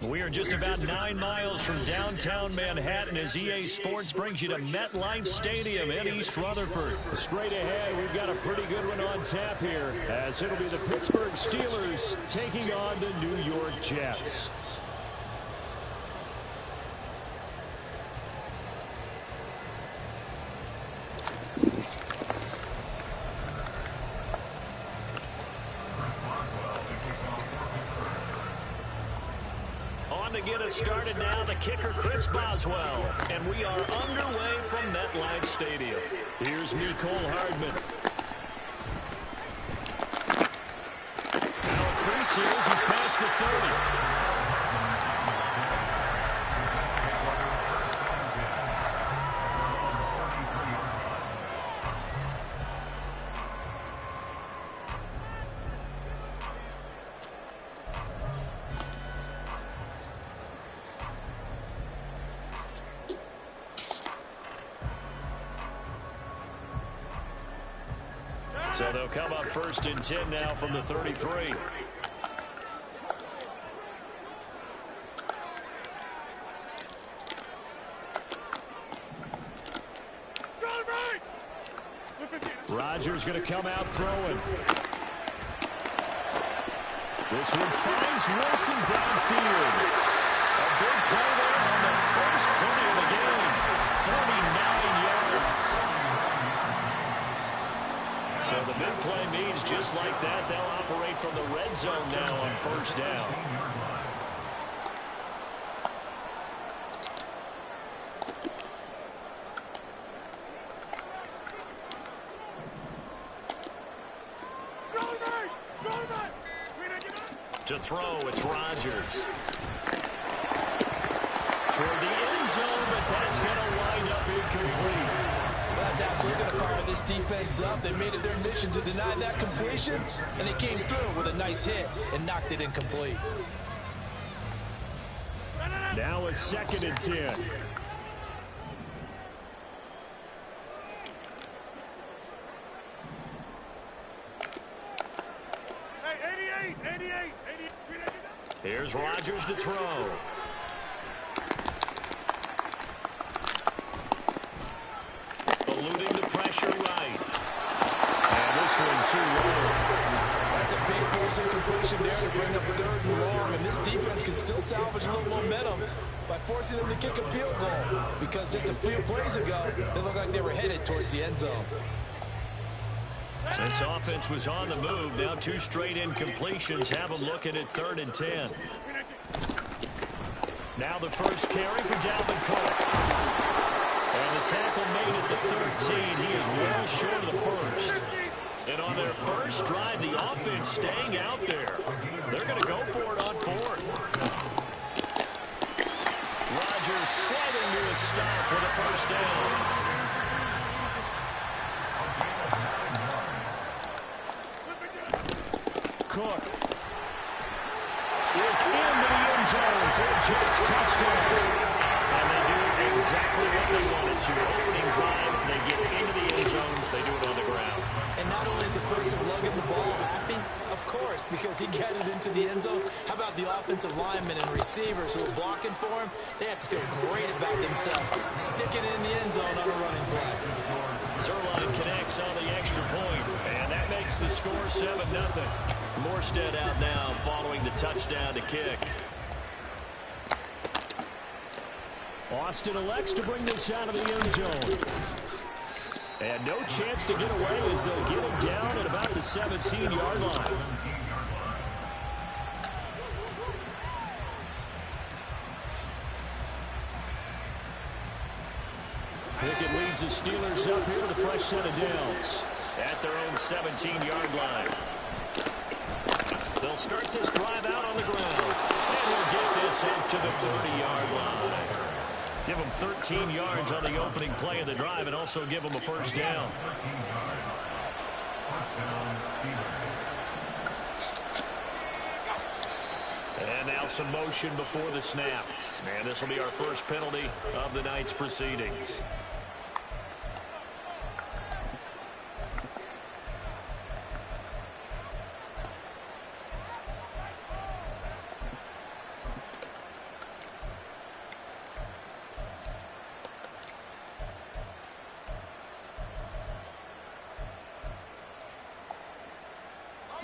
We are just about 9 miles from downtown Manhattan as EA Sports brings you to MetLife Stadium in East Rutherford. Straight ahead, we've got a pretty good one on tap here, as it'll be the Pittsburgh Steelers taking on the New York Jets. To get us started now, the kicker, Chris Boswell. And we are underway from MetLife Stadium. Here's Mecole Hardman. Now a crease here as he's past the 30. So they'll come up 1st and 10 now from the 33. Rodgers going to come out throwing. This one finds Wilson downfield. A big play there on the first play of the game. 49 yards. So the big play means just like that, they'll operate from the red zone now on 1st down. To throw, it's Rodgers. Toward the end zone, but that's going to wind up incomplete. That's absolutely going to fire this defense up. They made it their mission to deny that completion, and they came through with a nice hit and knocked it incomplete. Now a 2nd and 10. Here's Rodgers to throw. Eluding the pressure right. And this one too low. That's a big force incompletion there to bring up 3rd and long. And this defense can still salvage a little momentum by forcing them to kick a field goal. Because just a few plays ago, they looked like they were headed towards the end zone. This offense was on the move. Now 2 straight incompletions have them looking at 3rd and 10. Now the first carry for Dalvin Cook. And the tackle made at the 13. He is well short of the first. And on their first drive, the offense staying out there. They're going to go for it on 4th. Rodgers sliding to a stop with a 1st down. Cook is into the end zone for a Jets touchdown. And they do exactly what they wanted to. Opening drive, they get into the end zone, they do it on the ground. And not only is the person lugging the ball happy, of course, because he got it into the end zone. How about the offensive linemen and receivers who are blocking for him? They have to feel great about themselves, sticking in the end zone on a running play. Zerline connects on the extra point, and that makes the score 7-0. Morstead out now following the touchdown to kick. Austin elects to bring this out of the end zone. And no chance to get away as they'll get him down at about the 17-yard line. Pickett leads the Steelers up here with a fresh set of downs. At their own 17-yard line. They'll start this drive out on the ground. And he'll get this up to the 30-yard line. Give them 13 yards on the opening play of the drive and also give them a 1st down. And now some motion before the snap. And this will be our first penalty of the night's proceedings.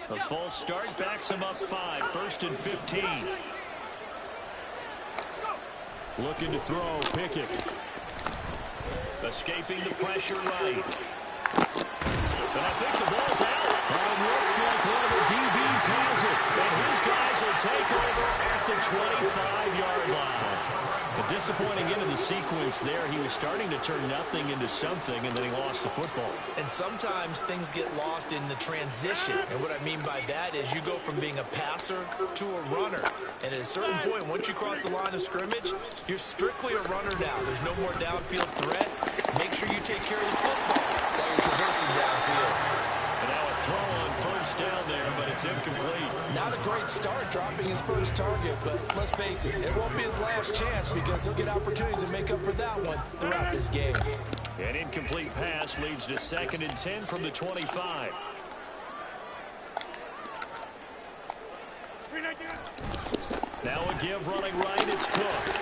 A false start backs him up 5. 1st and 15. Looking to throw. Pickett. Escaping the pressure right. And I think the ball's out. And it looks like one of the DBs has it. And his guys will take over at the 25-yard line. A disappointing end of the sequence there. He was starting to turn nothing into something, and then he lost the football. And sometimes things get lost in the transition. And what I mean by that is you go from being a passer to a runner. And at a certain point, once you cross the line of scrimmage, you're strictly a runner now. There's no more downfield threat. Make sure you take care of the football while you're traversing downfield. And now a throw on 1st down there, but it's incomplete. Not a great start dropping his first target, but let's face it, it won't be his last chance because he'll get opportunities to make up for that one throughout this game. An incomplete pass leads to 2nd and 10 from the 25. Now a give running right, it's Cook.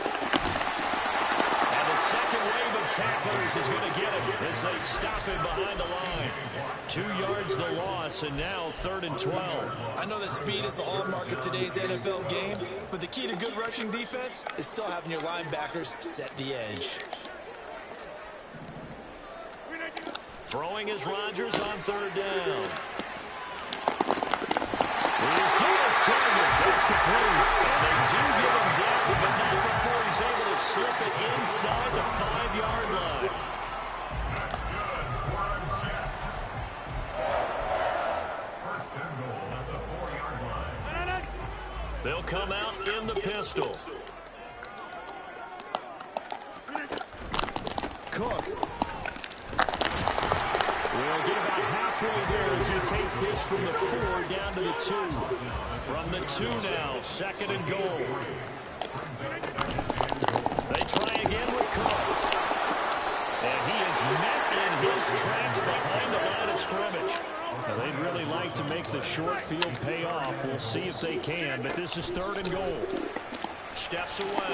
And the second wave of tacklers is going to get him as they stop him behind the line. 2 yards the loss, and now 3rd and 12. I know that speed is the hallmark of today's NFL game, but the key to good rushing defense is still having your linebackers set the edge. Throwing is Rodgers on 3rd down. He's got his target. That's complete. And they do get him down, but not before he's able to slip it inside the 5-yard line. They'll come out in the pistol. Cook. We'll get about halfway there as he takes this from the 4 down to the 2. From the 2 now, 2nd and goal. They try again with Cook. And he is met in his tracks behind the line of scrimmage. Now, they'd really like to make the short field pay off. We'll see if they can, but this is 3rd and goal. Steps away. Oh,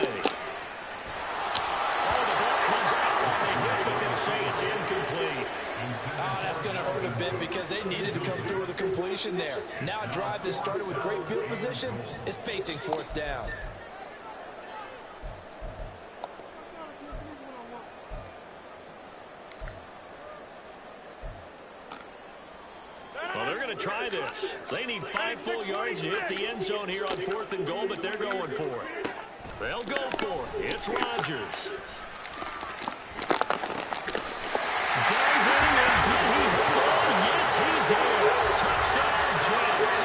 the ball comes out on the hit, but they'll say it's incomplete. Oh, that's going to hurt a bit because they needed to come through with a completion there. Now a drive that started with great field position is facing 4th down. Well, they're going to try this. They need 5 full yards to hit the end zone here on 4th and goal, but they're going for it. They'll go for it. It's Rodgers. Diving, and did he hold on? Yes, he did. Touchdown, Jets.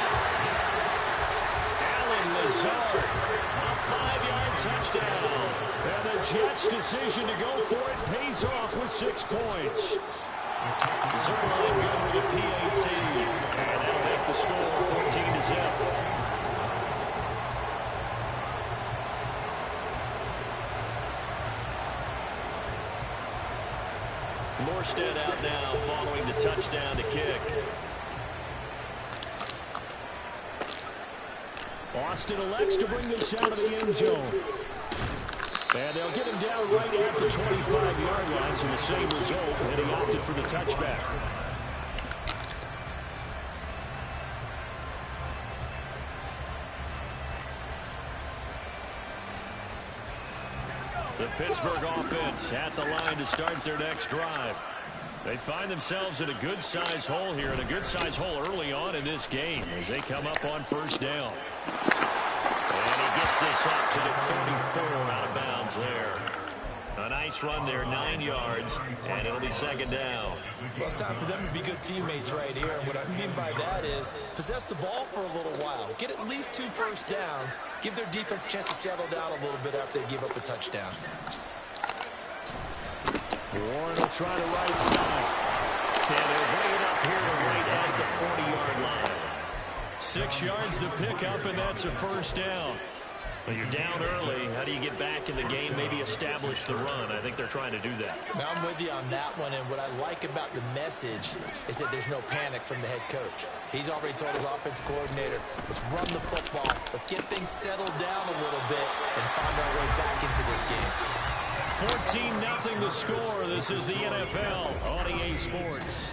Allen Lazard, a 5-yard touchdown. And the Jets' decision to go for it pays off with 6 points. Zerline good with a PAT. And that'll make the score 14-0. Morstead out now following the touchdown to kick. Austin elects to bring this out of the end zone. And they'll get him down right at the 25-yard line, so the same result, and he opted for the touchback. The Pittsburgh offense at the line to start their next drive. They find themselves in a good-sized hole here, and a good-sized hole early on in this game as they come up on 1st down. And he gets this up to the 34 out of bounds there. A nice run there, 9 yards, and it'll be 2nd down. Well, it's time for them to be good teammates right here. And what I mean by that is possess the ball for a little while. Get at least 2 first downs. Give their defense a chance to settle down a little bit after they give up a touchdown. Warren will try the right side. And they'll bring it up here to right at the 40-yard line. 6 yards to pick up, and that's a first down. Well, you're down early. How do you get back in the game, maybe establish the run? I think they're trying to do that. Now, I'm with you on that one, and what I like about the message is that there's no panic from the head coach. He's already told his offensive coordinator, let's run the football, let's get things settled down a little bit and find our way back into this game. 14-0 the score. This is the NFL on EA Sports.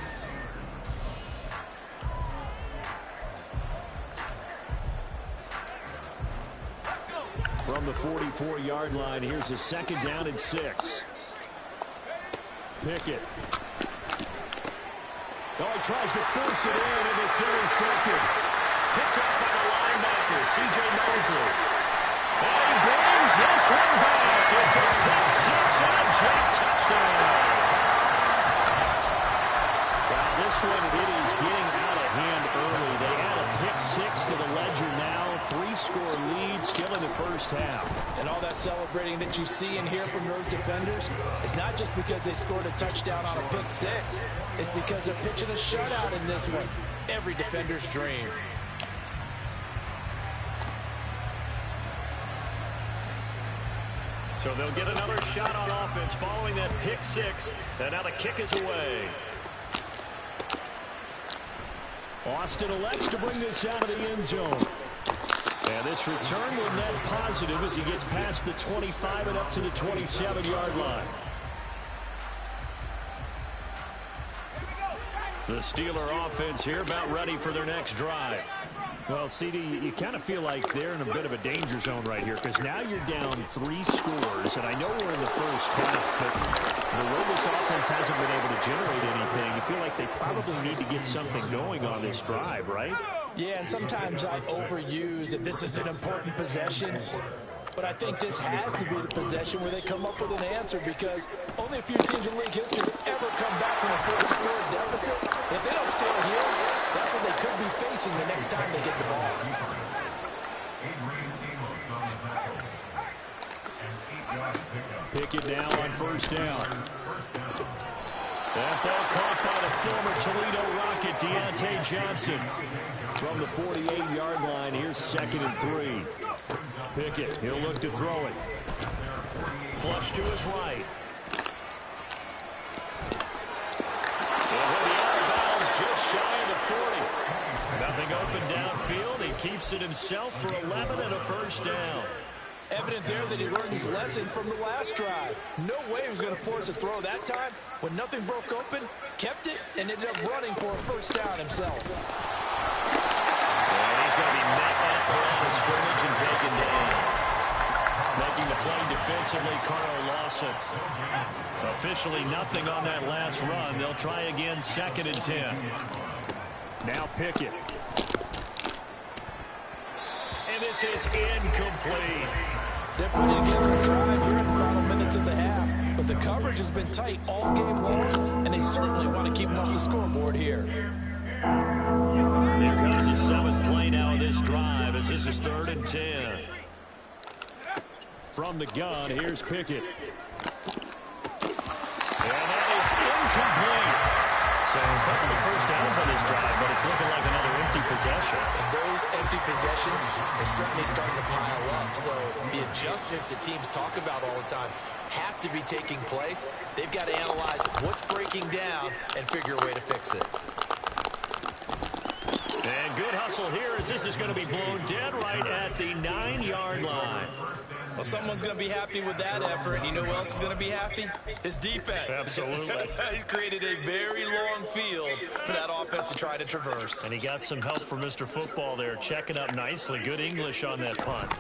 From the 44-yard line, here's a 2nd down and 6. Pickett. Oh, he tries to force it in, and it's intercepted. Picked up by the linebacker, C.J. Mosley. And he brings this one back. It's a pick 6 and a jet touchdown. Wow, this one, it is getting out of hand early. They add a pick 6 to the ledger now. 3-score lead still in the first half. And all that celebrating that you see and hear from those defenders is not just because they scored a touchdown on a pick 6. It's because they're pitching a shutout in this one. Every defender's dream. So they'll get another shot on offense following that pick 6. And now the kick is away. Austin elects to bring this out of the end zone. And this return will net positive as he gets past the 25 and up to the 27-yard line. The Steeler offense here about ready for their next drive. Well, CD, you kind of feel like they're in a bit of a danger zone right here because now you're down 3 scores, and I know we're in the first half, but the way this offense hasn't been able to generate anything, you feel like they probably need to get something going on this drive, right? Yeah, and sometimes I overuse that this is an important possession. But I think this has to be the possession where they come up with an answer because only a few teams in league history have ever come back from a 4-score deficit. If they don't score here, that's what they could be facing the next time they get the ball. Pickett now on first down. That ball caught by the former Toledo Rocket, Deontay Johnson. From the 48-yard line, here's 2nd and 3. Pickett, he'll look to throw it. Flush to his right. And he'll be out of bounds just shy of the 40. Nothing open downfield. He keeps it himself for 11 and a first down. Evident there that he learned his lesson from the last drive. No way he was going to force a throw that time. When nothing broke open, kept it, and ended up running for a first down himself. And he's going to be met at the line of scrimmage and taken down. Making the play defensively, Carl Lawson. Officially nothing on that last run. They'll try again, 2nd and 10. Now Pickett. And this is incomplete. They're putting together a drive here in the final minutes of the half. But the coverage has been tight all game long, and they certainly want to keep them off the scoreboard here. There comes the 7th play now of this drive as this is 3rd and 10. From the gun, here's Pickett. And that is incomplete. So a couple of first downs on this drive, but it's looking like another empty possession. And those empty possessions are certainly starting to pile up. So the adjustments that teams talk about all the time have to be taking place. They've got to analyze what's breaking down and figure a way to fix it. And good hustle here as this is going to be blown dead right at the 9-yard line. Well, someone's going to be happy with that effort. And you know who else is going to be happy? His defense. Absolutely. He's created a very long field for that offense to try to traverse. And he got some help from Mr. Football there, checking up nicely. Good English on that punt.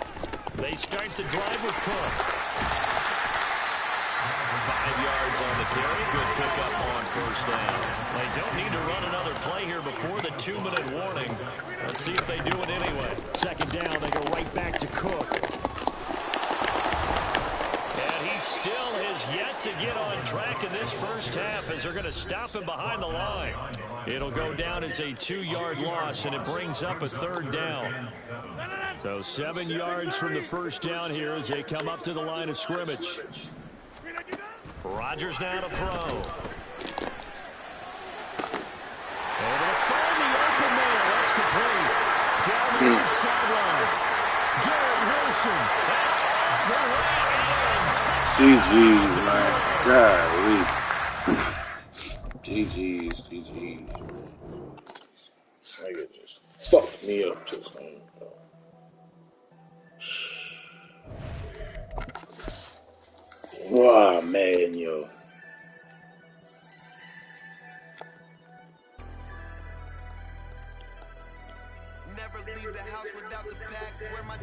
They start the drive with Cook. 5 yards on the carry. Good pickup on first down. They don't need to run another play here before the 2-minute warning. Let's see if they do it anyway. 2nd down, they go right back to Cook. And he still has yet to get on track in this first half as they're going to stop him behind the line. It'll go down as a 2-yard loss, and it brings up a 3rd down. So 7 yards from the first down here as they come up to the line of scrimmage. Rodgers now to throw. And they'll find the open man. That's complete. Down the left sideline. Garrett Wilson. GG's, man. Golly. GG's. Nigga just fucked me up just now. Wow, man, yo. Never leave the house without the pack. Where my at?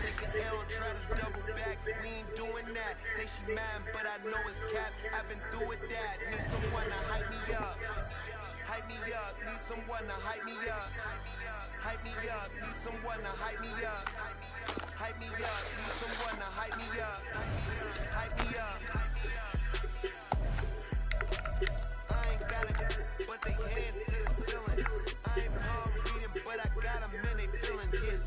Take an L and try to double back. We ain't doing that. Say she mad, but I know it's cap. I've been through with that. Need someone to hype me up. Hype me up. Need someone to hype me up. Hype me up. Need someone to hype me up. Hype me up. Need someone to hype me up. Hype me up. I ain't got it, but they hands to the ceiling. I ain't palm reading, but I got them in they feeling his.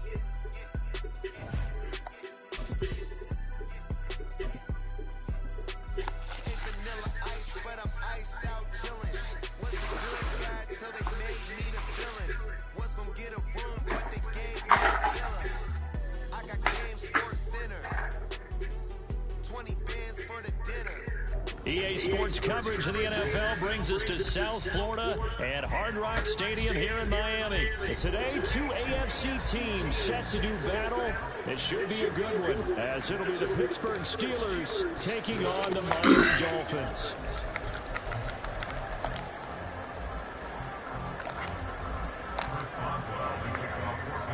Ain't vanilla ice, but I'm iced out chillin'. Was the good guy till they made me the villain. Was gonna get a room, but they gave me a villa. I got game Sports Center. 20 bands for the dinner. EA Sports coverage of the NFL brings us to South Florida at Hard Rock Stadium here in Miami. Today, two AFC teams set to do battle. It should be a good one, as it'll be the Pittsburgh Steelers taking on the Miami Dolphins.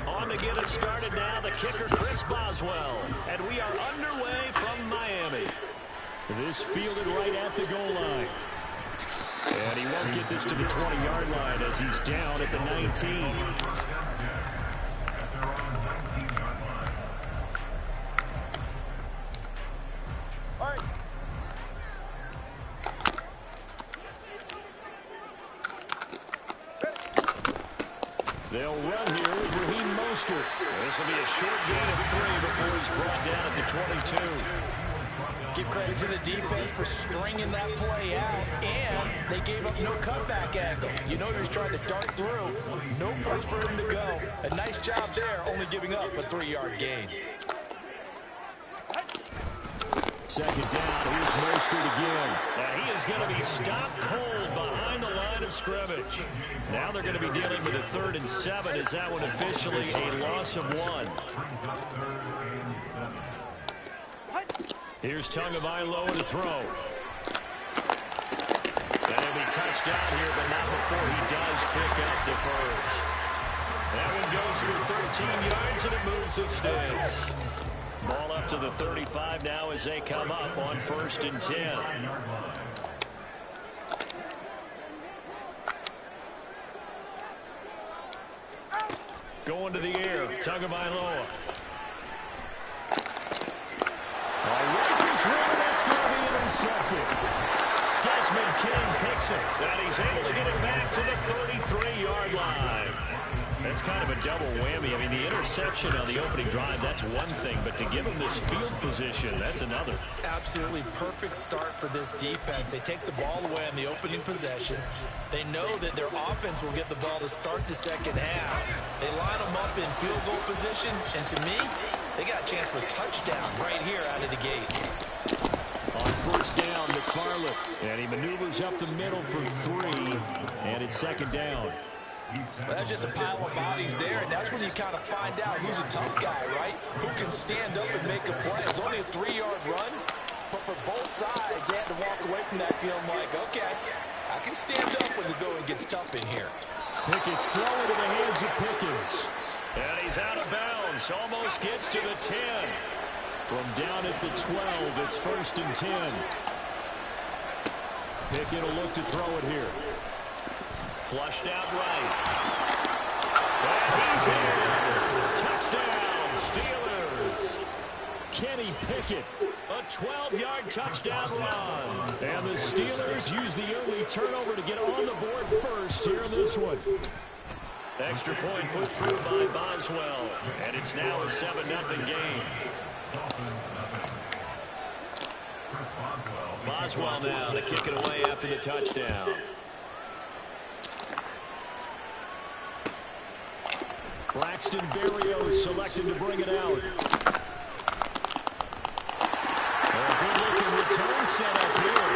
On to get it started now, the kicker, Chris Boswell. And we are underway from Miami. This fielded right at the goal line. And he won't get this to the 20-yard line as he's down at the 19. All right. They'll run here with Raheem Mostert. This will be a short gain of 3 before he's brought down at the 22. Give credit to the defense for stringing that play out, and they gave up no cutback angle. You know he was trying to dart through. No place for him to go. A nice job there, only giving up a 3-yard gain. Second down, here's Mostert again. And he is going to be stopped cold behind the line of scrimmage. Now they're going to be dealing with a 3rd and 7. Is that one officially a loss of 1? Here's Tagovailoa to throw. And he'll be touched down here, but not before he does pick up the first. That one goes for 13 yards, and it moves the sticks. Ball up to the 35 now as they come up on 1st and 10. Going to the air, Tagovailoa. That's going to be intercepted. Desmond King picks it, and he's able to get it back to the 33-yard line. That's kind of a double whammy. I mean, the interception on the opening drive, that's one thing, but to give him this field position, that's another. Absolutely perfect start for this defense. They take the ball away on the opening possession. They know that their offense will get the ball to start the second half. They line them up in field goal position, and to me, they got a chance for a touchdown right here out of the gate. On 1st down, McFarland, and he maneuvers up the middle for 3, and it's 2nd down. Well, that's just a pile of bodies there, and that's when you kind of find out who's a tough guy, right? Who can stand up and make a play. It's only a 3-yard run, but for both sides, they had to walk away from that feeling like, okay, I can stand up when the going gets tough in here. Pickett's throwing to the hands of Pickens. And he's out of bounds, almost gets to the 10. From down at the 12, it's 1st and 10. Pickett will look to throw it here. Flushed out right. And he's in. Touchdown, Steelers. Kenny Pickett, a 12-yard touchdown run. And the Steelers use the early turnover to get on the board first here in this one. Extra point put through by Boswell. And it's now a 7-0 game. Boswell now to kick it away after the touchdown. Braxton Berrios selected to bring it out. A good-looking return set up here.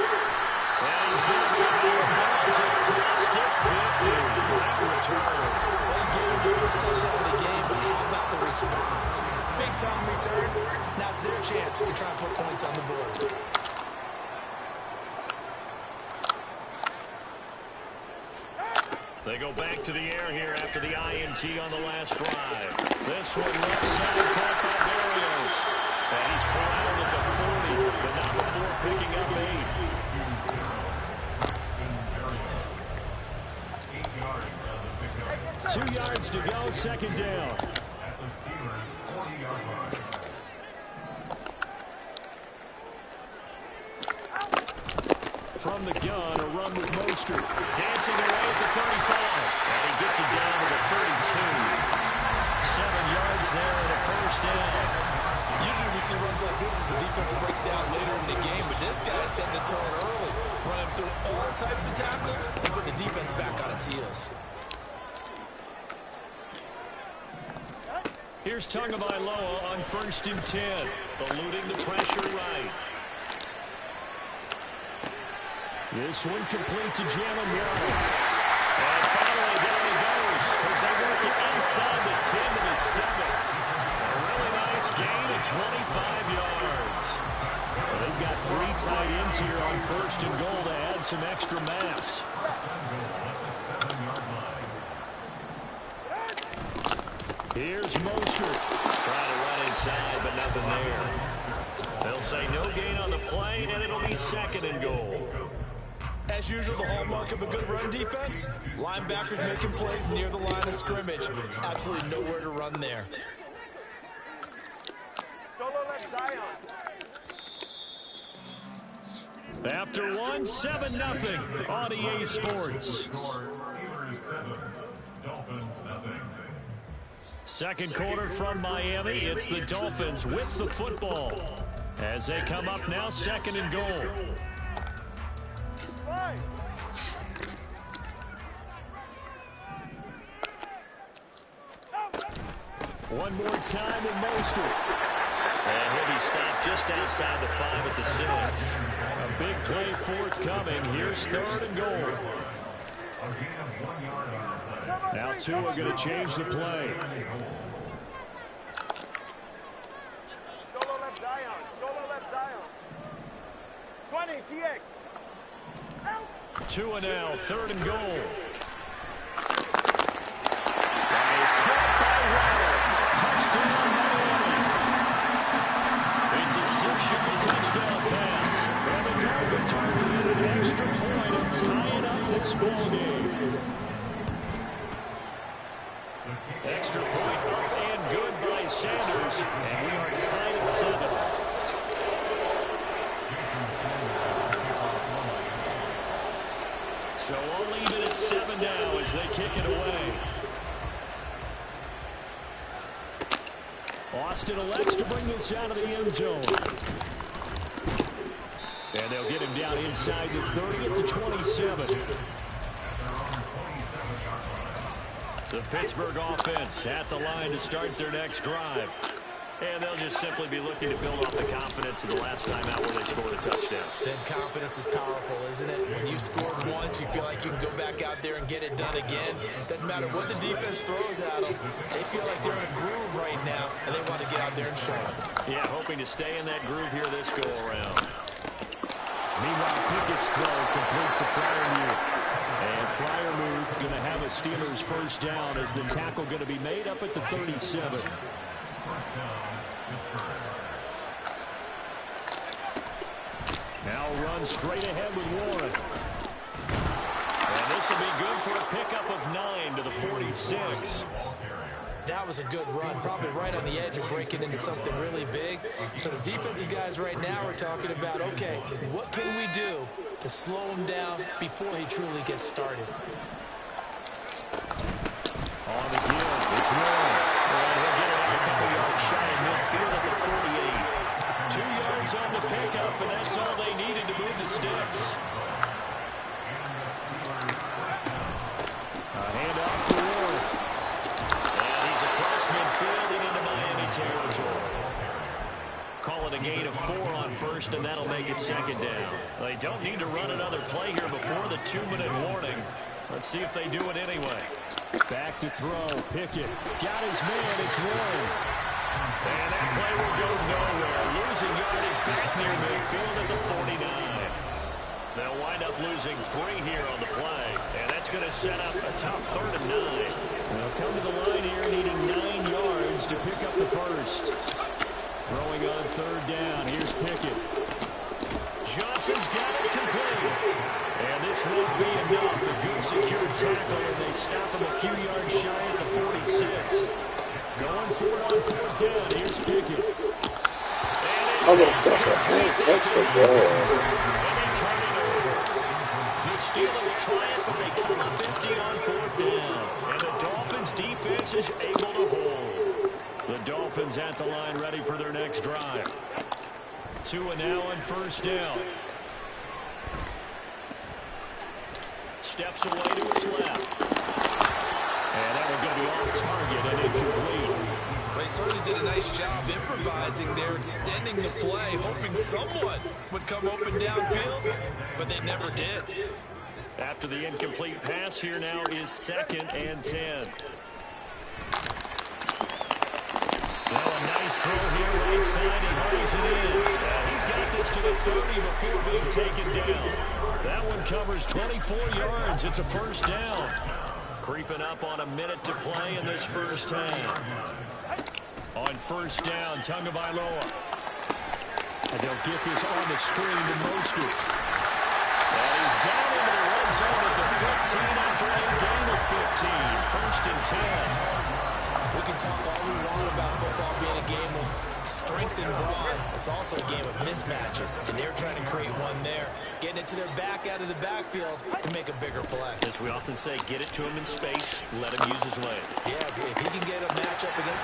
And he's going to be able to bounce across the 50. Great return. Well, he gave him the first touchdown of the game, but how about the response? Big-time return. Now it's their chance to try and put points on the board. They go back to the air here after the INT on the last drive. This one left side caught by Berrios. And he's corralled at the 40, but not before picking up 8. 2 yards to go, second down. From the gun, a run with Mostert. Dancing away at the 35. And he gets it down to the 32. 7 yards there and a first down. Usually we see runs like this as the defense breaks down later in the game, but this guy's setting the tone early, running through all types of tackles and putting the defense back on its heels. Here's Tagovailoa on 1st and 10, eluding the pressure right. This one complete to Jalen Waddle. And finally down he goes as they work it inside the 10 to the 7. A really nice gain of 25 yards. Well, they've got 3 tight ends here on 1st and goal to add some extra mass. Here's Mostert. Trying to run inside, but nothing there. They'll say no gain on the play, and it'll be 2nd and goal. As usual, the hallmark of a good run defense, linebackers making plays near the line of scrimmage. Absolutely nowhere to run there. After 1, 7-0 on EA Sports. Second quarter from Miami. It's the Dolphins with the football as they come up now 2nd and goal. One more time with Mostert. And he'll be stopped just outside the 5 at the 6. A big play forthcoming. Here's 3rd and goal. Now Tua going to change the play. Solo left Zion. Solo left Zion. 20, TX. Out. Tua now, 3rd and goal. That is caught by Waddle. Touchdown, Miami. It's a 6-yard touchdown pass. And the Dolphins are within an extra point of tying up this ball game. Extra point up and good by Sanders. And we are tied at 7. So all even at 7 now as they kick it away. Austin elects to bring this out of the end zone. And they'll get him down inside the 30 at the 27. The Pittsburgh offense at the line to start their next drive. And they'll just simply be looking to build off the confidence of the last time out where they scored a touchdown. Then confidence is powerful, isn't it? When you score once, you feel like you can go back out there and get it done again. Doesn't matter what the defense throws at them. They feel like they're in a groove right now, and they want to get out there and show it. Yeah, hoping to stay in that groove here this go-around. Meanwhile, Pickett's throw complete to Freiermuth. And Freiermuth going to have a Steelers first down as the tackle going to be made up at the 37. Now run straight ahead with Warren. And this will be good for a pickup of 9 to the 46. That was a good run, probably right on the edge of breaking into something really big. So the defensive guys right now are talking about, okay, what can we do to slow him down before he truly gets started? On the give, it's Warren. And he'll get another couple yard shot in midfield at the 48. 2 yards on the pickup, and that's all they needed to move the sticks. A handoff for Warren. And he's across a gain of 4 on first, and that'll make it second down. They don't need to run another play here before the 2-minute warning. Let's see if they do it anyway. Back to throw. Pickett got his man. It's Warren. And that play will go nowhere. Losing yardage back near midfield at the 49. They'll wind up losing 3 here on the play. And that's going to set up a tough 3rd and 9. They'll come to the line here needing 9 yards to pick up the first. Throwing on 3rd down. Here's Pickett. Johnson's got it complete. And this won't be enough. A good secure tackle, and they stop him a few yards shy at the 46. Going for it on 4th down. Here's Pickett. And it's and they turn it over. The Steelers try it, but they come up empty on 4th down. And the Dolphins' defense is able to hold. The Dolphins at the line ready for their next drive. 2 and now on 1st down. Steps away to his left. And that one going to be off target and incomplete. They certainly did a nice job improvising there, extending the play, hoping someone would come open downfield, but they never did. After the incomplete pass, here now is 2nd and 10. Now a nice throw here right side. He hurries it in. He's got this to the 30 before being taken down. That one covers 24 yards. It's a 1st down. Creeping up on a minute to play in this 1st half. On 1st down, Tagovailoa. And they'll get this on the screen to Mostert. And he's down into the red zone at the 15 after a gain of 15. 1st and 10. We can talk all we want about football being a game of strength and brawn. It's also a game of mismatches, and they're trying to create one there, getting it to their back out of the backfield to make a bigger play. As we often say, get it to him in space, let him use his leg. Yeah, if he can get a matchup again.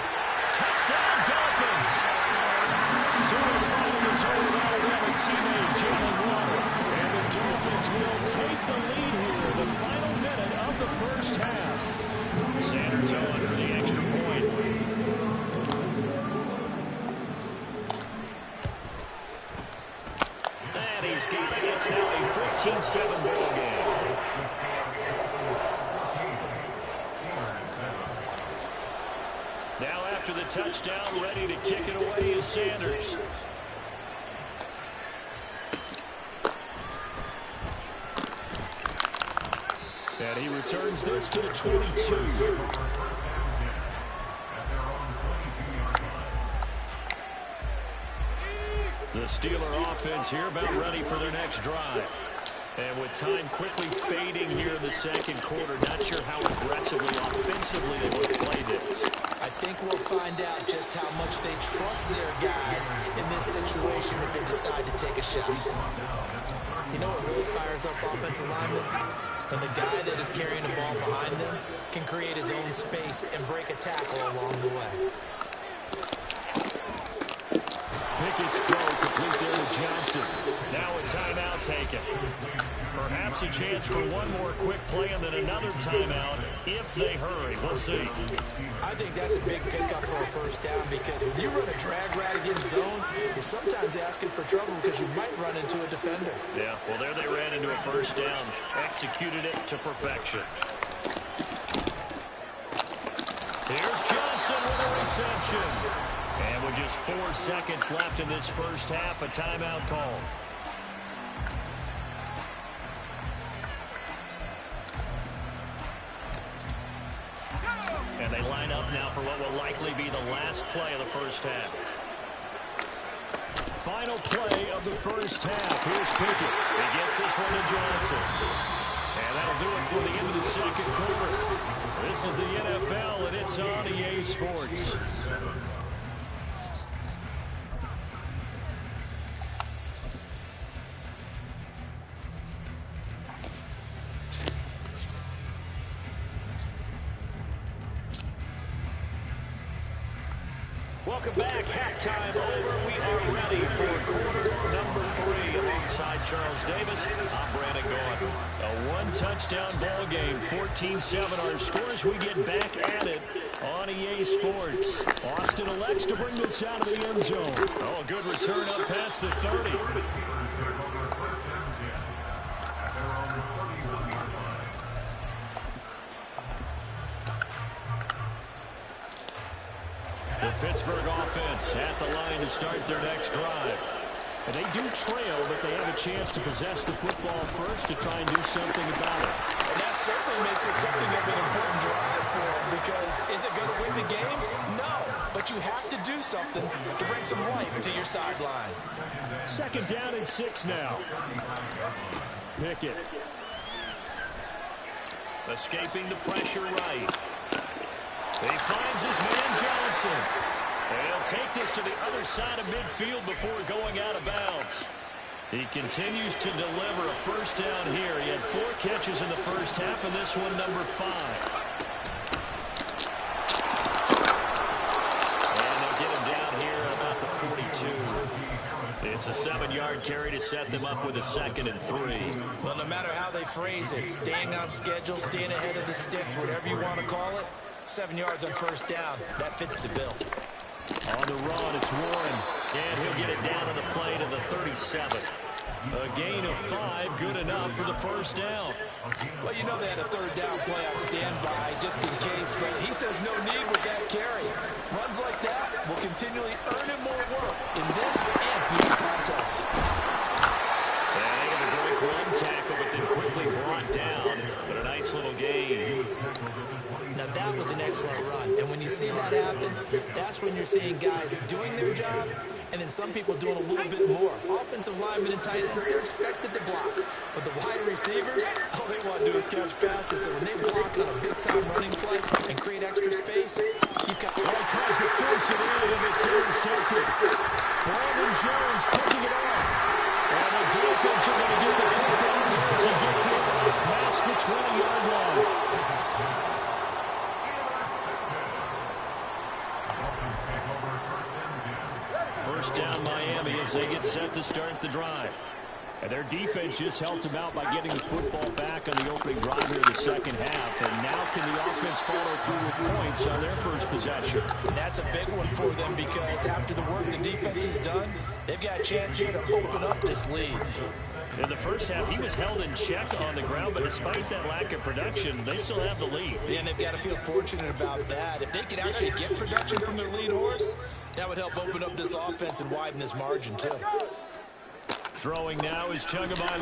Touchdown, Dolphins! 2 and 5 in his own Alabama teammate, Jalen Waddle. And the Dolphins will take the lead here, the final minute of the 1st half. Sanders on for the extra point. And he's got it. It's now a 14-7 ball game. Now after the touchdown, ready to kick it away is Sanders. And he returns this to the 22. The Steeler offense here about ready for their next drive. And with time quickly fading here in the 2nd quarter, not sure how aggressively, offensively they want to play this. I think we'll find out just how much they trust their guys in this situation if they decide to take a shot. You know what really fires up offensive linemen? When the guy that is carrying the ball behind them can create his own space and break a tackle along the way. Pickett's throw complete there to Johnson. Now a timeout taken. Perhaps a chance for one more quick play and then another timeout if they hurry. We'll see. I think that's a big pickup for a 1st down because when you run a drag route against zone, you're sometimes asking for trouble because you might run into a defender. Yeah, well, there they ran into a 1st down. Executed it to perfection. Here's Johnson with a reception. And with just 4 seconds left in this 1st half, a timeout call. And they line up now for what will likely be the last play of the 1st half. Final play of the 1st half. Here's Pickett. He gets this one to Johnson. And that'll do it for the end of the 2nd quarter. This is the NFL, and it's on EA Sports. Welcome back. Halftime over. We are ready for quarter number 3. Alongside Charles Davis, I'm Brandon Gordon. A 1-touchdown ball game, 14-7 our scores. We get back at it on EA Sports. Austin elects to bring this out of the end zone. Oh, a good return up past the 30. The Pittsburgh offense at the line to start their next drive. And they do trail, but they have a chance to possess the football first to try and do something about it. And that certainly makes it something of an important drive for them, because is it going to win the game? No, but you have to do something to bring some life to your sideline. Second down and 6 now. Pickett. Escaping the pressure right. He finds his man Johnson. And he'll take this to the other side of midfield before going out of bounds. He continues to deliver a first down here. He had 4 catches in the first half, and this one number 5. And they'll get him down here at about the 42. It's a 7-yard carry to set them up with a 2nd and 3. Well, no matter how they phrase it, staying on schedule, staying ahead of the sticks, whatever you want to call it, 7 yards on first down, that fits the bill. On the run, it's Warren. And he'll get it down to the play to the 37. A gain of 5, good enough for the first down. Well, you know they had a 3rd down play on standby just in case, but he says no need with that carry. Runs like that will continually earn him more work in this and future contests. And they got a great run tackle, but then quickly brought down. But a nice little gain. Now, that was an excellent run, and when you see that happen, that's when you're seeing guys doing their job, and then some people doing a little bit more. Offensive linemen and tight ends, they're expected to block. But the wide receivers, all they want to do is catch passes, so when they block on a big-time running play and create extra space, you've got... Oh, tries to force it in, and it's intercepted. Brandon Jones picking it off. And the Dolphins are going to get the football as he gets this past the 20-yard line. First down Miami as they get set to start the drive. And their defense just helped them out by getting the football back on the opening drive here in the second half. And now can the offense follow through with points on their first possession? That's a big one for them because after the work the defense has done, they've got a chance here to open up this lead. In the first half, he was held in check on the ground, but despite that lack of production, they still have the lead. Yeah, and they've got to feel fortunate about that. If they could actually get production from their lead horse, that would help open up this offense and widen this margin, too. Throwing now is Tagovailoa. Over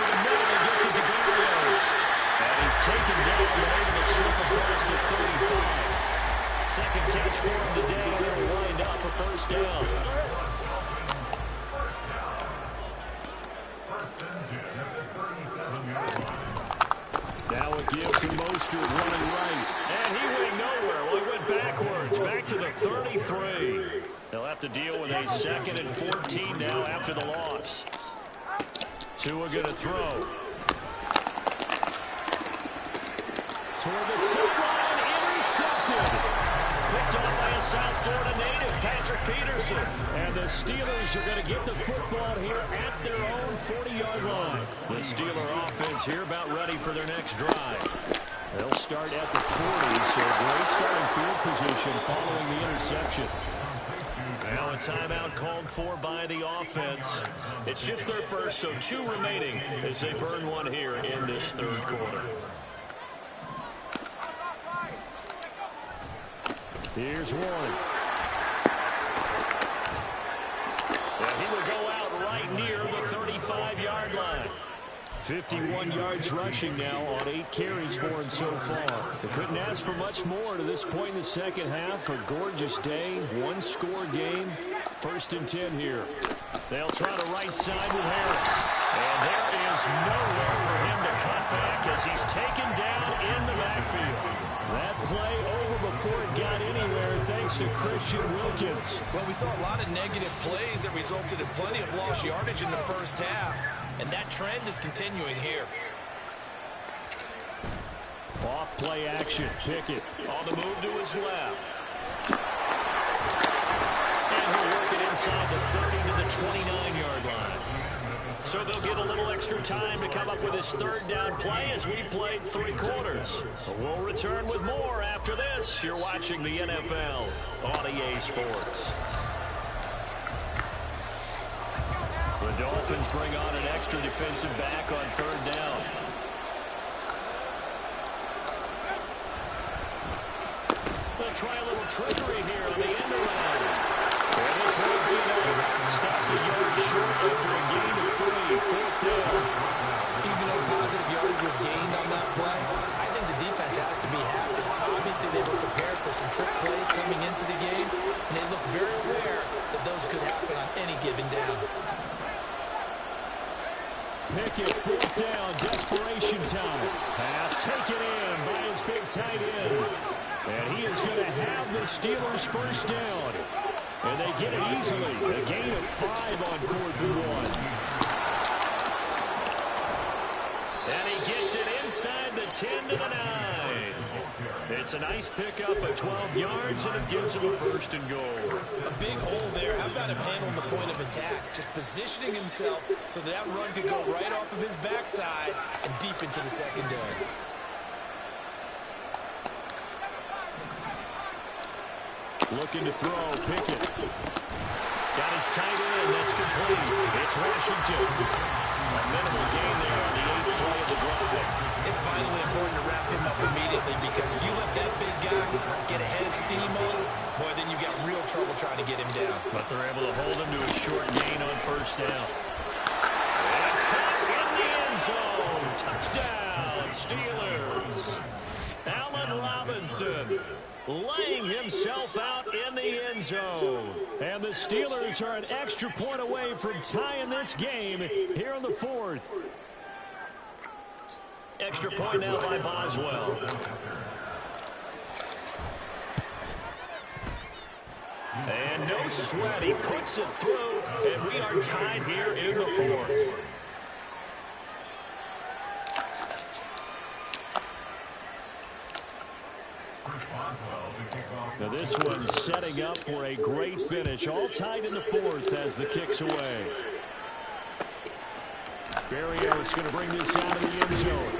the middle, he gets it to Berrios. And he's taken down and able to slip across the 35. Second catch for him today, and he'll wind up a first down. Now a give to Mostert running right. And he went nowhere. Well, he went backwards, back to the 33. They'll have to deal with a 2nd and 14 now after the loss. Tua going to throw. Toward the sideline, intercepted. Picked up by a South Florida native, Patrick Peterson. And the Steelers are going to get the football here at their own 40-yard line. The Steeler offense here about ready for their next drive. They'll start at the 40, so great starting field position following the interception. Now a timeout called for by the offense. It's just their first, so 2 remaining as they burn one here in this 3rd quarter. Here's Warren. And he will go out right near the 35-yard line. 51 yards rushing now on 8 carries for him so far. They couldn't ask for much more to this point in the second half. A gorgeous day, 1-score game. 1st and 10 here. They'll try to right side with Harris. And there is nowhere for him to cut back as he's taken down in the backfield. That play over before it got anywhere thanks to Christian Wilkins. Well, we saw a lot of negative plays that resulted in plenty of lost yardage in the first half. And that trend is continuing here. Off play action. Pickett on the move to his left. And he'll work it inside the 30 to the 29-yard line. So they'll get a little extra time to come up with his third down play as we played 3 quarters. We'll return with more after this. You're watching the NFL on EA Sports. The Dolphins bring on an extra defensive back on 3rd down. They'll try a little trickery here on the end around. And this won't be enough. Stop the yard short after a gain of 3. 4th down. Even though positive yardage was gained on that play, I think the defense has to be happy. Obviously, they were prepared for some trick plays coming into the game, and they looked very aware that those could happen on any given down. Pickett, 4th down, desperation time. Pass taken in by his big tight end. And he is going to have the Steelers' first down. And they get it easily. A gain of 5 on 4th and 1. And he gets it inside the 10 to the 9. It's a nice pickup of 12 yards, and it gives him a 1st and goal. A big hole there. How about him handling the point of attack? Just positioning himself so that run could go right off of his backside and deep into the secondary. Looking to throw, Pickett. Got his tight end, that's complete. It's Washington. A minimal gain there on the 8th play of the drive. It's vitally important to wrap him up immediately because if you let that big guy get ahead of steam on him, boy, then you've got real trouble trying to get him down. But they're able to hold him to a short gain on 1st down. And caught in the end zone. Touchdown, Steelers. Allen Robinson laying himself out in the end zone. And the Steelers are an extra point away from tying this game here in the 4th. Extra point now by Boswell. And no sweat. He puts it through, and we are tied here in the 4th. Now this one's setting up for a great finish. All tied in the 4th as the kick's away. Barrios going to bring this out of the end zone.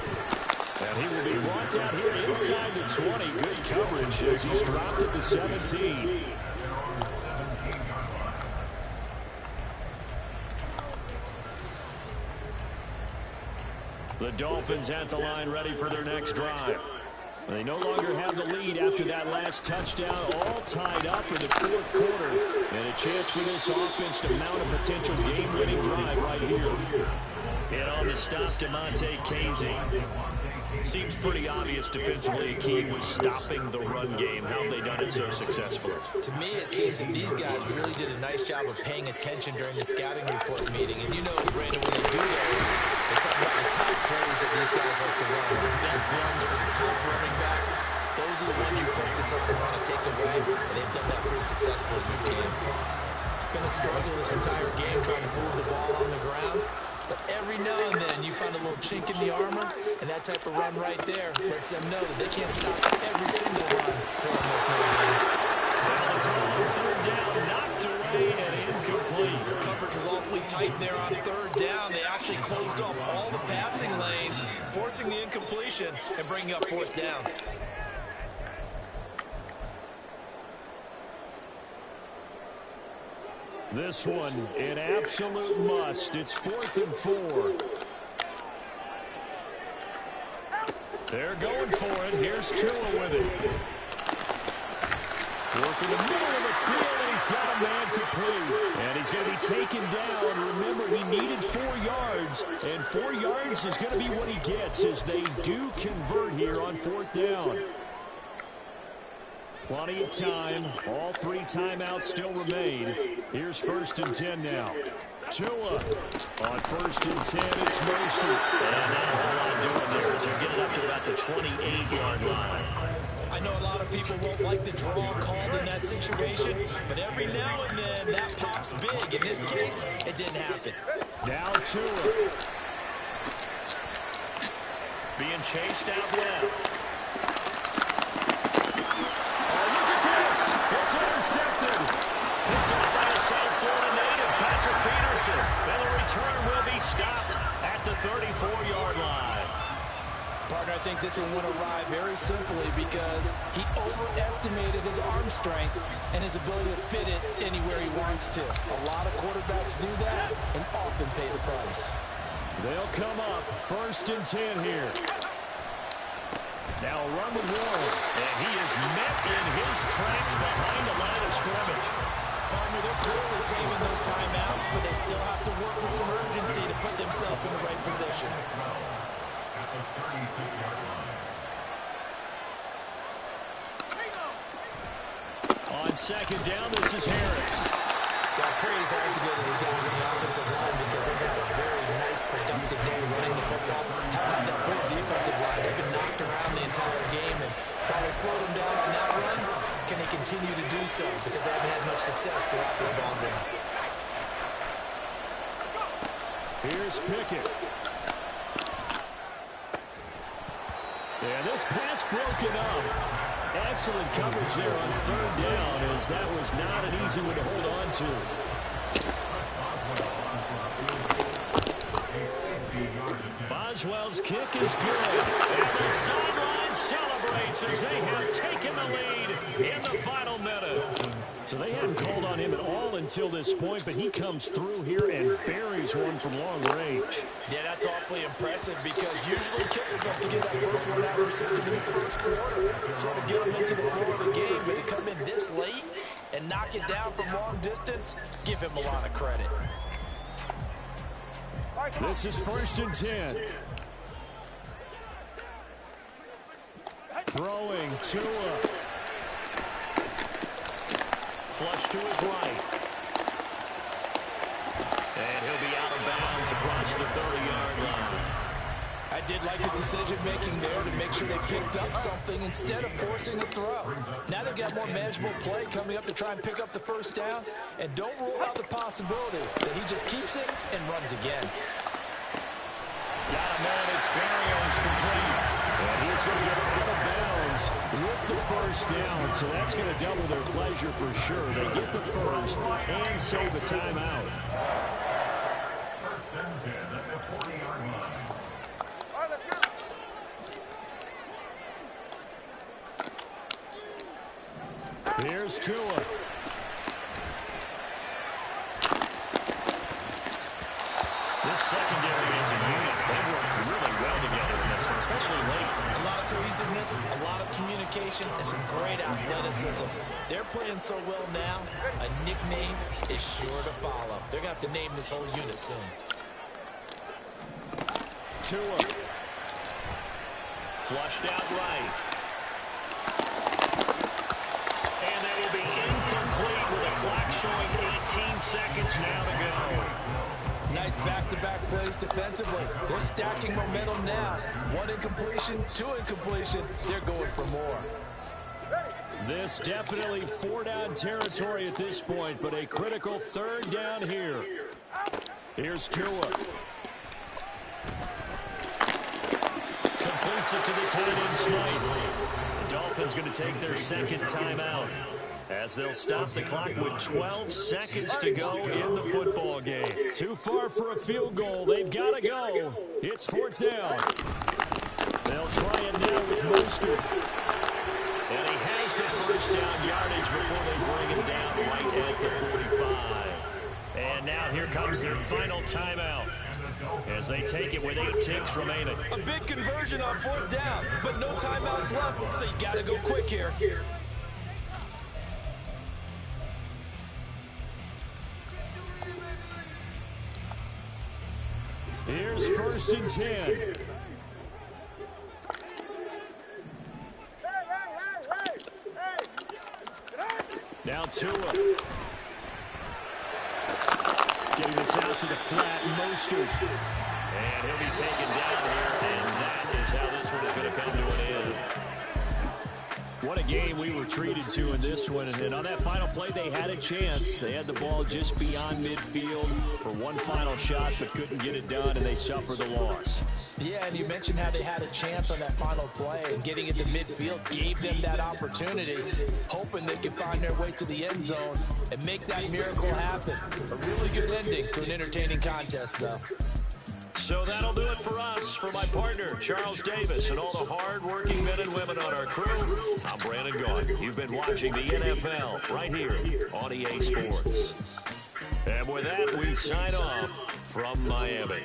And he will be brought down here inside the 20. Good coverage as he's dropped at the 17. The Dolphins at the line ready for their next drive. They no longer have the lead after that last touchdown, all tied up in the 4th quarter. And a chance for this offense to mount a potential game-winning drive right here. And on the stop, DeMonte Casey. Seems pretty obvious defensively. A key was stopping the run game. How have they done it so successfully? To me, it seems that these guys really did a nice job of paying attention during the scouting report meeting. And you know, Brandon, when they do those, they talk about the top plays that these guys like to run. The best runs for the top running back. Those are the ones you focus on and want to take away. And they've done that pretty successfully in this game. It's been a struggle this entire game trying to move the ball on the ground. But every now and then you find a little chink in the armor, and that type of run right there lets them know that they can't stop every single run for almost no gain. Well, it's on 3rd down, knocked away and incomplete. Coverage was awfully tight there on 3rd down. They actually closed off all the passing lanes, forcing the incompletion and bringing up 4th down. This one, an absolute must. It's 4th and 4. They're going for it. Here's Tua with it. Working the middle of the field, and he's got a man complete. And he's going to be taken down. Remember, he needed 4 yards, and 4 yards is going to be what he gets as they do convert here on 4th down. Plenty of time. All 3 timeouts still remain. Here's 1st and 10 now. Tua on 1st and 10. It's Mostert. And not a whole lot doing there as they're getting up to about the 28-yard line. I know a lot of people won't like the draw called in that situation, but every now and then that pops big. In this case, it didn't happen. Now Tua. Being chased out left. It's intercepted. Picked up by a South Florida native, Patrick Peterson. And the return will be stopped at the 34-yard line. Partner, I think this one would arrive very simply because he overestimated his arm strength and his ability to fit it anywhere he wants to. A lot of quarterbacks do that and often pay the price. They'll come up 1st and 10 here. Now a run with Warren. And he is met in his tracks behind the line of scrimmage. Partner, they're clearly saving those timeouts, but they still have to work with some urgency to put themselves in the right position. On 2nd down, this is Harris. Got praise has to go to the guys in the offensive line because they've had a very nice, productive day running the football. How about that poor defensive line? They've been knocked around the entire game, and while they slowed them down on that run, can they continue to do so? Because they haven't had much success throughout this ball game. Here's Pickett. And this pass broken up. Excellent coverage there on 3rd down, as that was not an easy one to hold on to. Boswell's kick is good. And the sideline celebrates as they have taken the lead in the final minute. So they hadn't called on him at all until this point, but he comes through here and buries one from long range. Yeah, that's awfully impressive because usually kickers have to get that first one out of the system in the first quarter. Sort of get them into the flow of the game, but to come in this late and knock it down from long distance, give him a lot of credit. This is 1st and 10. Throwing Tua. Flush to his right. And he'll be out of bounds across the 30-yard line. I did like his decision-making there to make sure they picked up something instead of forcing the throw. Now they've got more manageable play coming up to try and pick up the first down. And don't rule out the possibility that he just keeps it and runs again. Got a man, it's Barrios complete. And he's going to get out of bounds with the first down, so that's going to double their pleasure for sure. They get the first and save a timeout. 1st and 10 at the 40-yard line. All right, let's go. Here's Tua. This secondary is a unit. They worked really well together in this one, especially late. A lot of cohesiveness, a lot of communication, and some great athleticism. They're playing so well now, a nickname is sure to follow. They're going to have to name this whole unit soon. Tua. Flushed out right. And that will be incomplete with a clock showing 18 seconds now to go. Nice back-to-back plays defensively. They're stacking momentum now. 1 incompletion, 2 incompletion. They're going for more. This definitely 4-down territory at this point, but a critical 3rd down here. Here's Tua. Completes it to the tight end Smythe. The Dolphins going to take their 2nd timeout as they'll stop the clock with 12 seconds to go in the football game. Too far for a field goal. They've got to go. It's 4th down. They'll try it now with Mostert. And he has the first down yardage before they bring him down right at the 45. And now here comes their final timeout as they take it with 8 ticks remaining. A big conversion on 4th down, but no timeouts left, so you got to go quick here. Here's 1st and 10. Now Tua. Getting this out to the flat, Mostert. And he'll be taken down here, and that is how this one is going to come to an end. What a game we were treated to in this one. And on that final play, they had a chance. They had the ball just beyond midfield for one final shot, but couldn't get it done, and they suffered the loss. Yeah, and you mentioned how they had a chance on that final play, and getting it to midfield gave them that opportunity, hoping they could find their way to the end zone and make that miracle happen. A really good ending to an entertaining contest, though. So that'll do it for us. For my partner, Charles Davis, and all the hard-working men and women on our crew, I'm Brandon Gaudin. You've been watching the NFL right here on EA Sports. And with that, we sign off from Miami.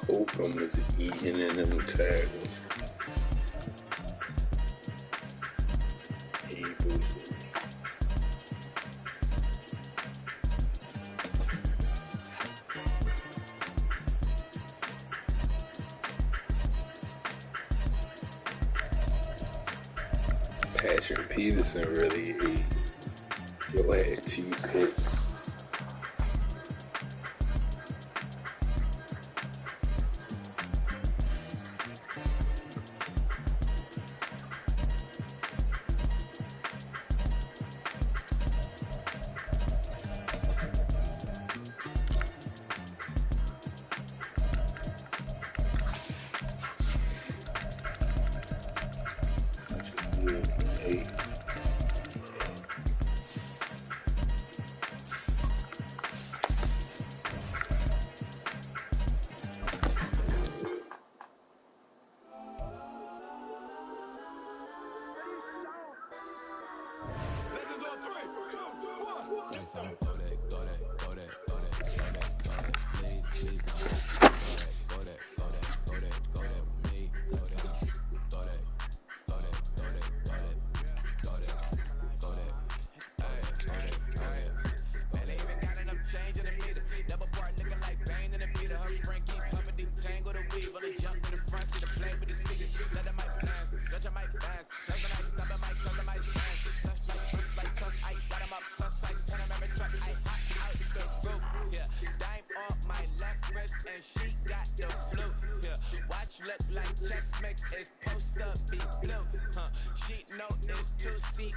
Holcomb is eating in them tackles. He boosted me. Patrick Peterson really ate. Yo had 2 picks.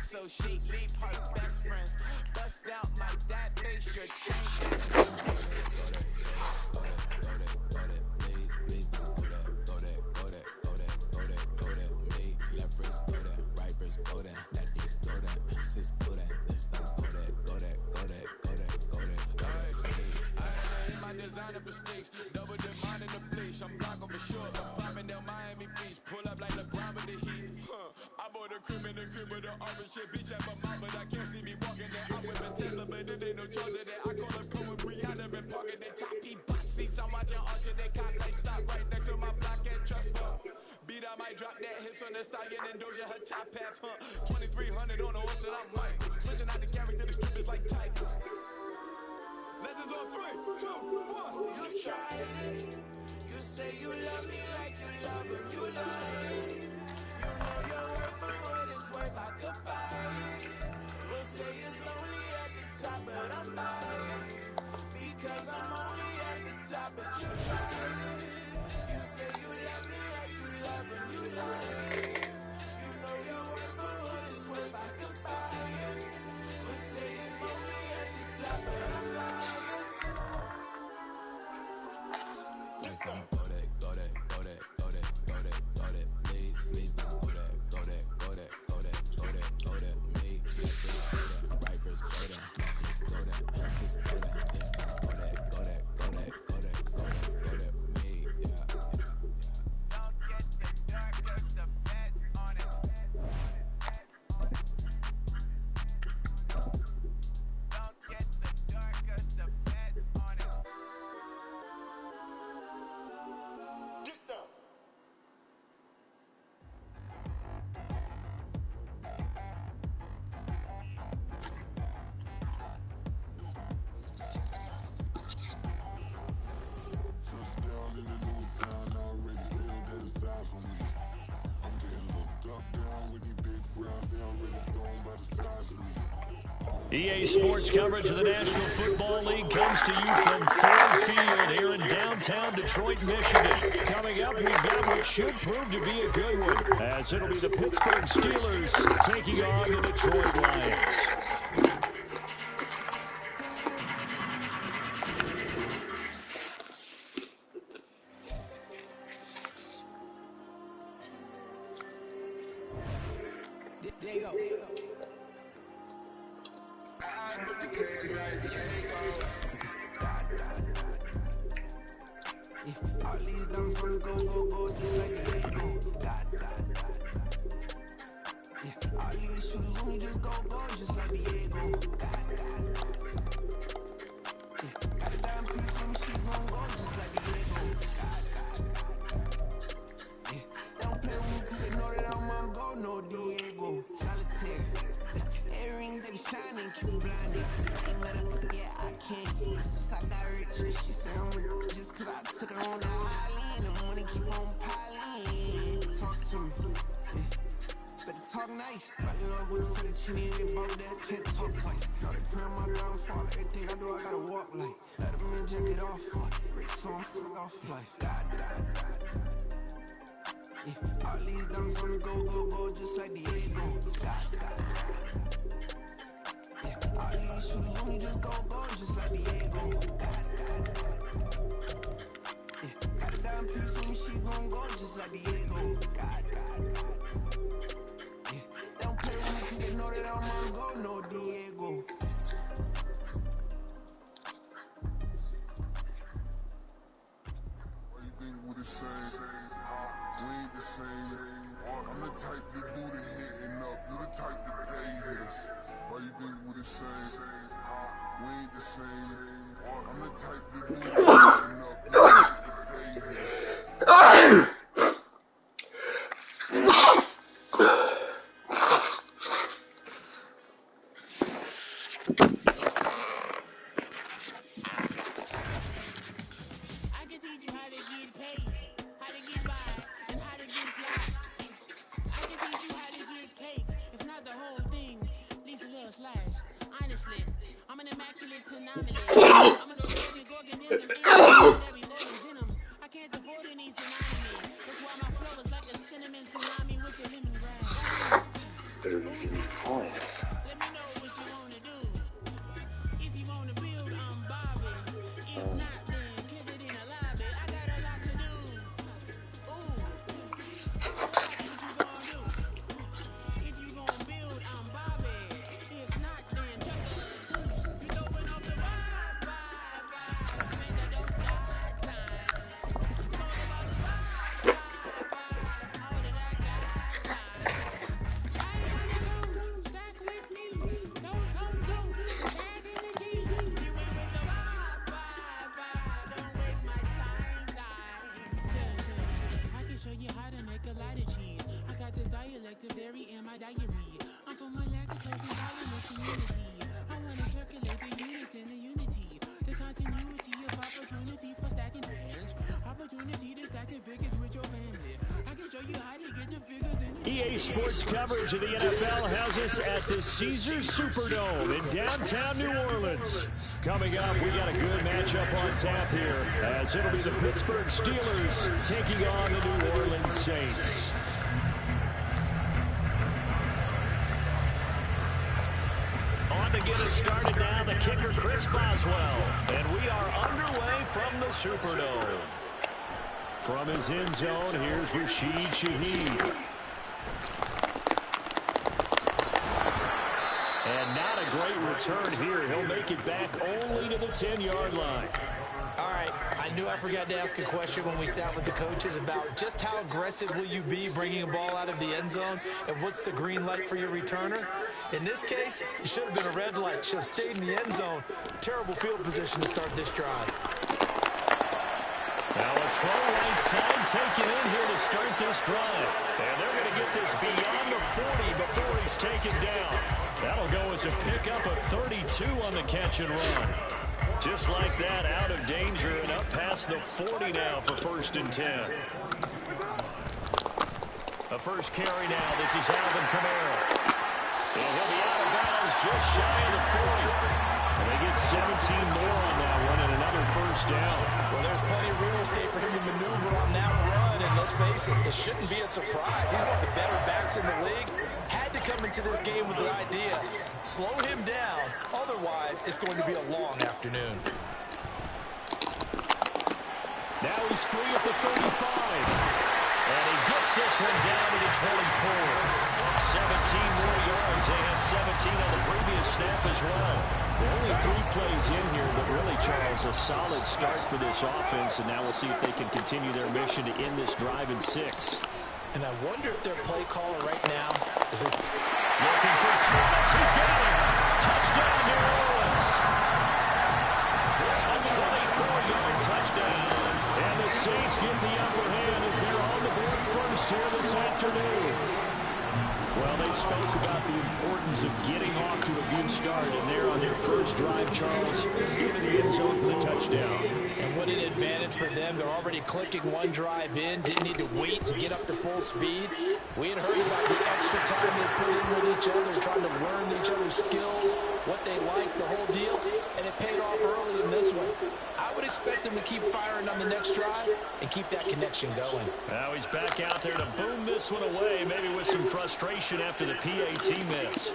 So she leave her best friends. Bust out like that, face your change. Please don't go that, go that, go that, go that, go that, go that. Me, left wrist, go that, right wrist, go that, that wrist, go that, sis, go that, this don't go that, go that, go that, go that, go that, go that. I ain't my designer for sneaks, double divine in the bleach. I'm blocking for sure. I'm popping down Miami Beach, pull up like LeBron with the heat. I bought a crib in the crib with the orange shit. Beach at my mouth, but I can't see me walking there. I'm with a Tesla, but it ain't no charge of that. I call up Cohen, Brianna, been parking their top box seats. I'm watching Archer, they cop, they stop right next to my block and trust fund. Beat, I might drop that hips on the stallion and Doja, her top half, 2300 on the horse, and I'm right. Switching out the character, the script is like Tigers. Legends on 3, 2, 1. You tried it. You say you love me like you love him. You lying. You know your worth for what it's worth. I could buy it. We'll say it's only at the top, but I'm biased because I'm only at the top. But you tried it. You EA Sports coverage of the National Football League comes to you from Ford Field here in downtown Detroit, Michigan. Coming up, we've got what should prove to be a good one, as it'll be the Pittsburgh Steelers taking on the Detroit Lions. There you go. All these dumb songs go, just like the ego. All these shoes on me just go, just like the ego. Got a damn piece of me, she gon' go, just like the ego. They don't play with me cause they know that I'm on go, no Diego. Solitaire. Earrings, they be shining, keep me blinded. Ain't matter, yeah, I can't. Since I got rich, she said I'm just cause I took her on the island. The money keep on piling. Talk to me. Better talk nice. Right in love with a fettuccine and bubble that can't talk twice. Know they pray on my downfall. Everything I do, I gotta walk like. Let them in, jacket off. Rich, so I'm full off life. All these dummies on me go, just like the ego. All these shoes on me just go, just like the ego. Got a damn piece of me, she gon' go, just like the ego. They don't play with me cause they know that I'm on go, no Diego. Why you think we the same? We ain't the same. I'm the type to do the hitting up. You the type to pay hitters. Why you think we the same? We ain't the same. I'm the type to do the hitting up. You the type to pay hitters. I can teach you how to get paid, how to get by, and how to get fly. I can teach you how to get cake, if not the whole thing, at least a little slice. Honestly, I'm an immaculate anomaly. I'm an organic organism, every organ's in them. I can't afford any synonymy. That's why my flow is like a cinnamon tsunami with the lemongrass. Let me know what you wanna do. If you wanna build, I'm bobbing. If not, then kick it in a lobby. I got a lot to do. Ooh, what you gonna do? If you gonna build, I'm bobbing. If not, then chuck a deuce. You going off the ride. Man, that don't die time. Talk about the ride. All that I got time. I wanna go stack with me. Don't. Tag in the G. You ain't with the vibe. Don't waste my time. I can show you how to make a lot of cheese. I got the dialect of dairy in my diary. I'm from a lactose intolerant community. I wanna circulate the units and the unity. The continuity of opportunity for stacking bands. Opportunity to stack the figures with your family. I can show you how to get the figures in the EA Sports coverage of the NFL has us at the Caesars Superdome in downtown New Orleans. Coming up, we got a good matchup on tap here, as it'll be the Pittsburgh Steelers taking on the New Orleans Saints. On to get us started now, the kicker Chris Boswell. And we are underway from the Superdome. From his end zone, here's Rashid Shaheed. And not a great return here. He'll make it back only to the 10-yard line. All right, I knew I forgot to ask a question when we sat with the coaches about just how aggressive will you be bringing a ball out of the end zone, and what's the green light for your returner? In this case, it should have been a red light. Should have stayed in the end zone. Terrible field position to start this drive. Now a throw right side taken in here to start this drive. And they're going to get this beyond the 40 before he's taken down. That'll go as a pickup of 32 on the catch and run. Just like that, out of danger and up past the 40 now for 1st and 10. A A first carry now. This is Alvin Kamara. And he'll be out of bounds just shy of the 40. And they get 17 more on that one and another first down. Well, there's plenty of real estate for him to maneuver on that run. And let's face it, it shouldn't be a surprise. He's one of the better backs in the league. Had to come into this game with the idea, slow him down. Otherwise, it's going to be a long afternoon. Now he's free at the 35. And he gets this one down to the 24. 17 more yards. They had 17 on the previous snap as well. Only 3 plays in here, but really, Charles, a solid start for this offense. And now we'll see if they can continue their mission to end this drive in 6. And I wonder if their play caller right now is looking for Thomas. He's got it. Touchdown, New Orleans. A 24-yard touchdown. And the Saints get the upper hand as they're on the board first here this afternoon. Well, they spoke about the importance of getting off to a good start, and they're on their first drive, Charles, into the end zone for the touchdown. And what an advantage for them. They're already clicking one drive in, didn't need to wait to get up to full speed. We had heard about the extra time they put in with each other, trying to learn each other's skills, what they like, the whole deal, and it paid off early in this one. I would expect them to keep firing on the next drive and keep that connection going. Now he's back out there to boom this one away, maybe with some frustration after the PAT miss.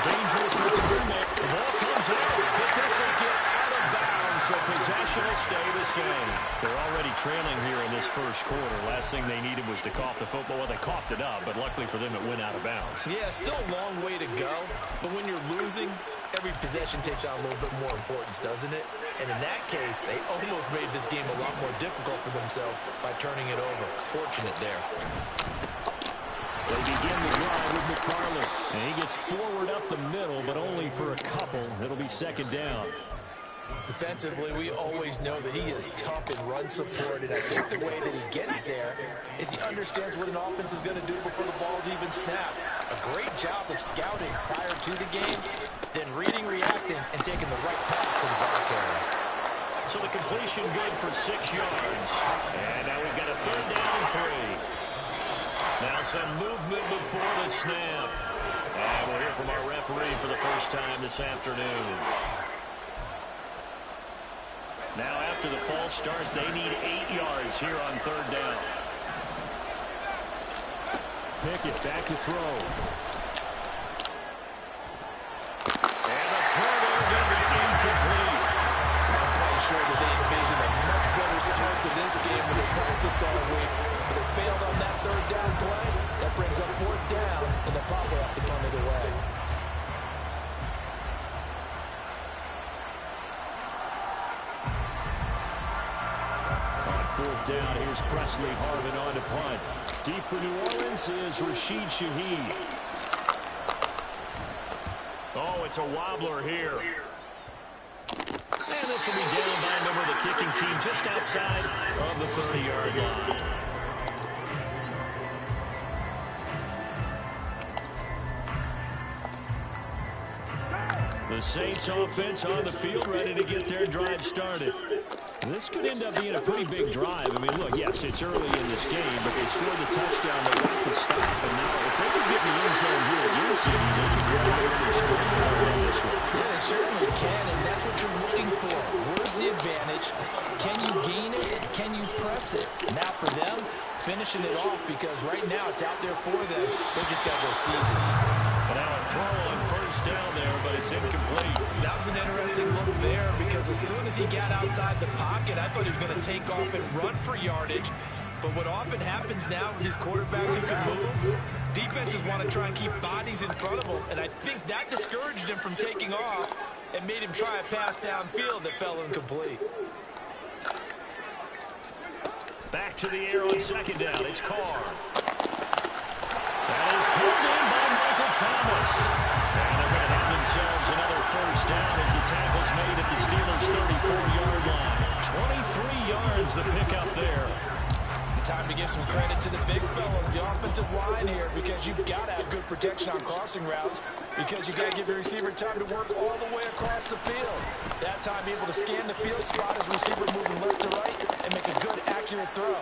Dangerous return there. The ball comes out, but this will get out of bounds, so possession will stay the same. They're already trailing here in this first quarter. Last thing they needed was to cough the football. Well, they coughed it up, but luckily for them, it went out of bounds. Yeah, still a long way to go, but when you're losing, every possession takes on a little bit more importance, doesn't it? And in that case, they almost made this game a lot more difficult for themselves by turning it over. Fortunate there. They begin the drive with McFarland. And he gets forward up the middle, but only for a couple. It'll be second down. Defensively, we always know that he is tough in run support, and I think the way that he gets there is he understands what an offense is going to do before the ball's even snapped. A great job of scouting prior to the game, then reading, reacting, and taking the right path to the ball carrier. So the completion good for 6 yards. And now we've got a third down and 3. Now some movement before the snap. And we'll hear from our referee for the first time this afternoon. Now after the false start, they need 8 yards here on third down. Pickett back to throw. And the throw there going to be incomplete. I'm quite sure that they envisioned a much better start to this game when they practiced all week. But it failed on that third down play. That brings up fourth down, and they'll probably have to punt it away. On fourth down, here's Presley Harvin on to punt. Deep for New Orleans is Rashid Shaheed. Oh, it's a wobbler here. And this will be down by a member of the kicking team just outside of the 30-yard line. The Saints offense on the field, ready to get their drive started. This could end up being a pretty big drive. I mean, look, yes, it's early in this game, but they scored the touchdown. They got the stop, and now if they can get in the end zone here at your city, they can grab a really straight on this one. Yeah, they certainly can, and that's what you're looking for. Where's the advantage? Can you gain it? Can you press it? Now for them, finishing it off, because right now it's out there for them. They just got to go seize it. But now a throw on first down there, but it's incomplete. That was an interesting look there, because as soon as he got outside the pocket, I thought he was going to take off and run for yardage. But what often happens now with these quarterbacks who can move, defenses want to try and keep bodies in front of them, and I think that discouraged him from taking off and made him try a pass downfield that fell incomplete. Back to the air on second down. It's Carr. That is pulled in by Michael Thomas. And they're going to have themselves another first down as the tackle's made at the Steelers' 34-yard line. 23 yards the pickup there. Time to give some credit to the big fellas, the offensive line here, because you've got to have good protection on crossing routes, because you got to give your receiver time to work all the way across the field. That time able to scan the field, spot his receiver moving left to right, and make a good, accurate throw.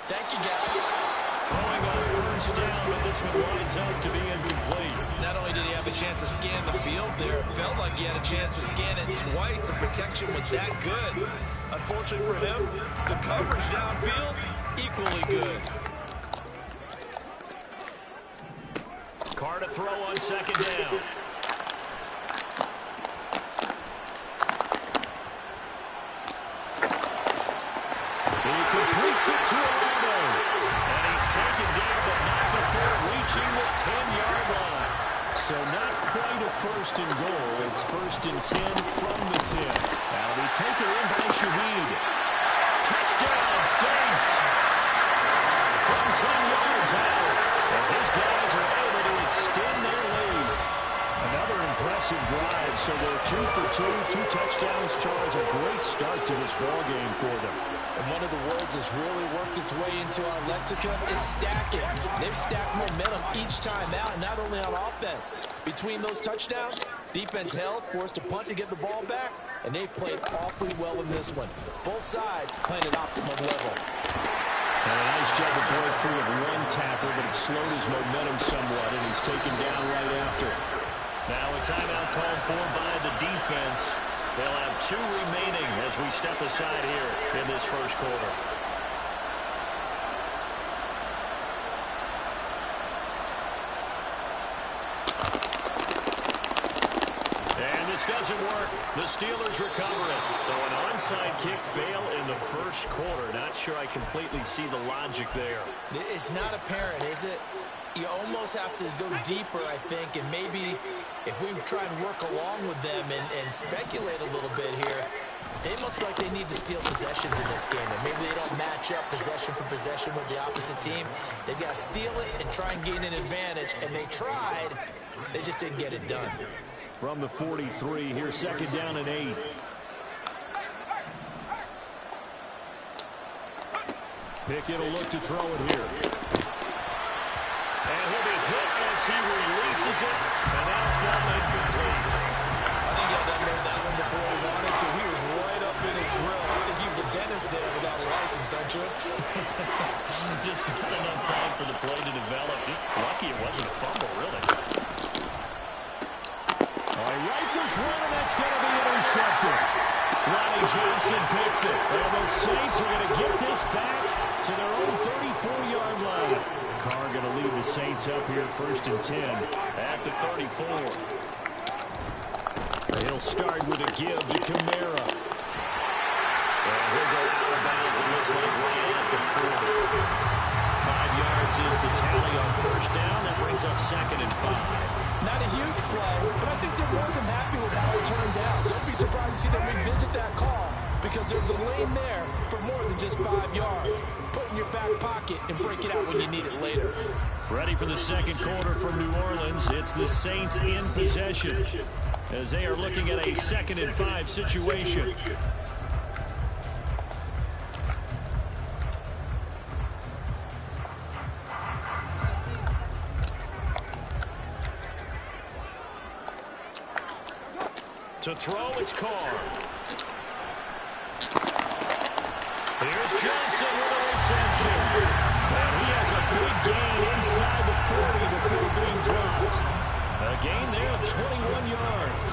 Thank you, guys. Throwing on first down, but this one winds up to be incomplete. Not only did he have a chance to scan the field there, it felt like he had a chance to scan it twice. The protection was that good. Unfortunately for him, the coverage downfield, equally good. Carr to throw on second down. He completes it to Orlando. And he's taken down, but not before reaching the 10-yard line. So not quite a first and goal. It's first and 10 from the 10. That'll be taken in by Shaheed. Touchdown, Saints. From 10 yards out, as his guys are able to extend their lead. Another impressive drive. So they're 2 for 2 touchdowns. Charles, a great start to this ball game for them. And one of the words that's really worked its way into our lexicon is stacking. They've stacked momentum each time out, and not only on offense. Between those touchdowns, defense held, forced to punt to get the ball back, and they played awfully well in this one. Both sides playing at optimum level. And a nice job to break free of one tackle, but it slowed his momentum somewhat, and he's taken down right after. Now a timeout called for by the defense. They'll have 2 remaining as we step aside here in this first quarter. And this doesn't work. The Steelers recover it. So an onside kick fail in the first quarter. Not sure I completely see the logic there. It's not apparent, is it? You almost have to go deeper, I think, and maybe if we try and work along with them and speculate a little bit here, they must feel like they need to steal possessions in this game, and maybe they don't match up possession for possession with the opposite team. They've got to steal it and try and gain an advantage, and they tried. They just didn't get it done. From the 43, here's second down and 8. Pickett will look to throw it here. And he'll be hit as he releases it, and that'll fall incomplete. I think he had to unload that one before he wanted to. He was right up in his grill. I think he was a dentist there without a license, don't you? Just not enough time for the play to develop. Lucky it wasn't a fumble, really. He rifles one, and that's going to be intercepted. Ronnie Johnson picks it. And the Saints are going to get this back to their own 34-yard line. Carr going to lead the Saints up here first and 10. At the 34. He'll start with a give to Kamara. And he'll go out of bounds. It looks like right at the 40. 5 yards is the tally on first down. That brings up second and 5. Not a huge play, but I think they're more than happy with how it turned out. Don't be surprised to see them revisit that call, because there's a lane there for more than just 5 yards. Put it in your back pocket and break it out when you need it later. Ready for the second quarter from New Orleans. It's the Saints in possession as they are looking at a 2nd and 5 situation. To throw, it's Carr. Here's Johnson with a reception. And he has a big gain inside the 40 before being dropped. A gain there of 21 yards.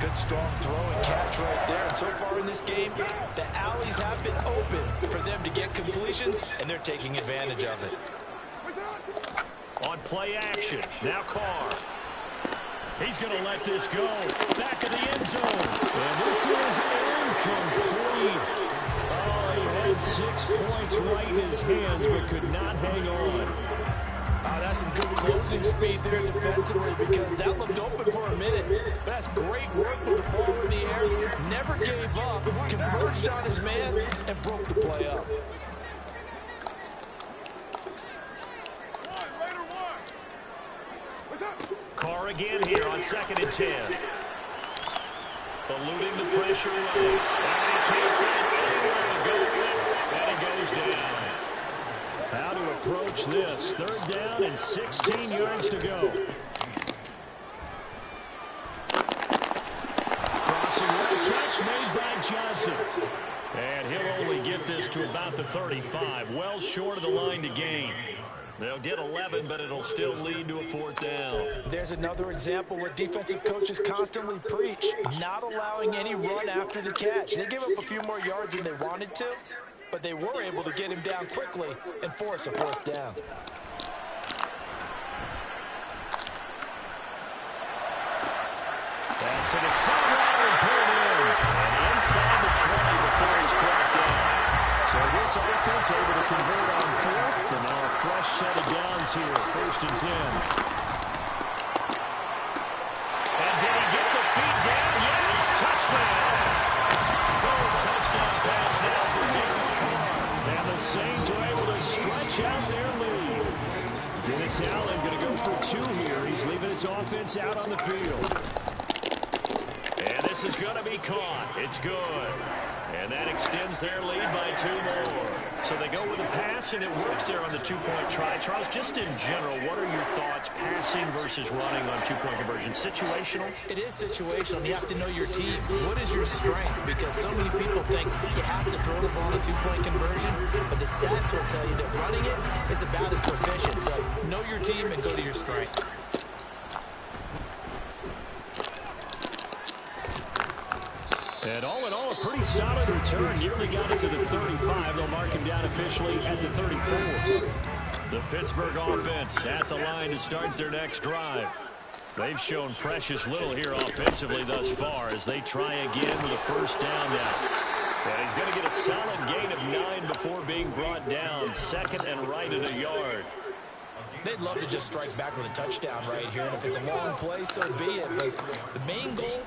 Good strong throw and catch right there. And so far in this game, the alleys have been open for them to get completions, and they're taking advantage of it. On play action, now Carr. He's going to let this go. Back of the end zone. And this is incomplete. Oh, he had 6 points right in his hands, but could not hang on. That's some good closing speed there defensively, because that looked open for a minute. But that's great work with the ball in the air. Never gave up, converged on his man, and broke the play up. Carr again here on 2nd and 10. Eluding the pressure. And he can't find anywhere to go with it. And it goes down. this. 3rd down and 16 yards to go. Crossing one catch made by Johnson. And he'll only get this to about the 35. Well short of the line to gain. They'll get 11, but it'll still lead to a 4th down. There's another example where defensive coaches constantly preach, not allowing any run after the catch. They gave up a few more yards than they wanted to, but they were able to get him down quickly and force a 4th down. Pass to the sideline and pulled in. And inside the 20 before he's brought down. So this offense able to convert on 4th, and now a fresh set of downs here, 1st and 10. And did he get the feet down? Yes, touchdown. 3rd touchdown pass now for Derek Carr. And the Saints are able to stretch out their lead. Dennis Allen going to go for 2 here. He's leaving his offense out on the field. And this is going to be caught. It's good. And that extends their lead by 2 more. So they go with a pass, and it works there on the 2-point try. Charles, just in general, what are your thoughts passing versus running on 2-point conversion? Situational? It is situational. You have to know your team. What is your strength? Because so many people think you have to throw the ball on a 2-point conversion, but the stats will tell you that running it is about as proficient. So know your team and go to your strength. And all in all, a pretty solid return. Nearly got it to the 35. They'll mark him down officially at the 34. The Pittsburgh offense at the line to start their next drive. They've shown precious little here offensively thus far as they try again with a 1st down now. And he's going to get a solid gain of 9 before being brought down. 2nd and right at a yard. They'd love to just strike back with a touchdown right here, and if it's a long play, so be it. But the main goal,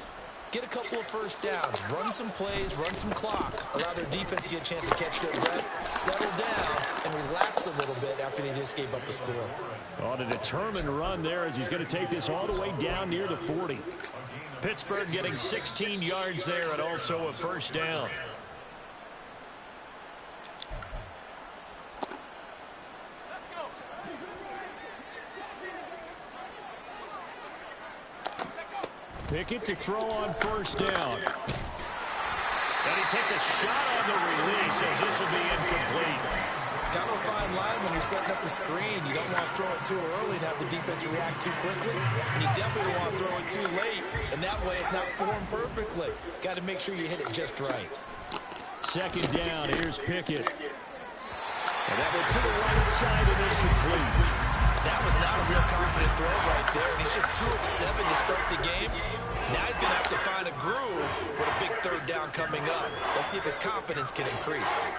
get a couple of 1st downs, run some plays, run some clock, allow their defense to get a chance to catch their breath, settle down, and relax a little bit after they just gave up a score. On a determined run there as he's going to take this all the way down near the 40. Pittsburgh getting 16 yards there and also a 1st down. Pickett to throw on 1st down. And he takes a shot on the release as this will be incomplete. Kind of a fine line when you're setting up a screen. You don't want to throw it too early and have the defense react too quickly. And you definitely don't want to throw it too late. And that way it's not formed perfectly. Got to make sure you hit it just right. 2nd down. Here's Pickett. And that went to the right side and incomplete. That was not a real confident throw right there. And he's just 2 of 7 to start the game. Now he's going to have to find a groove with a big 3rd down coming up. Let's see if his confidence can increase.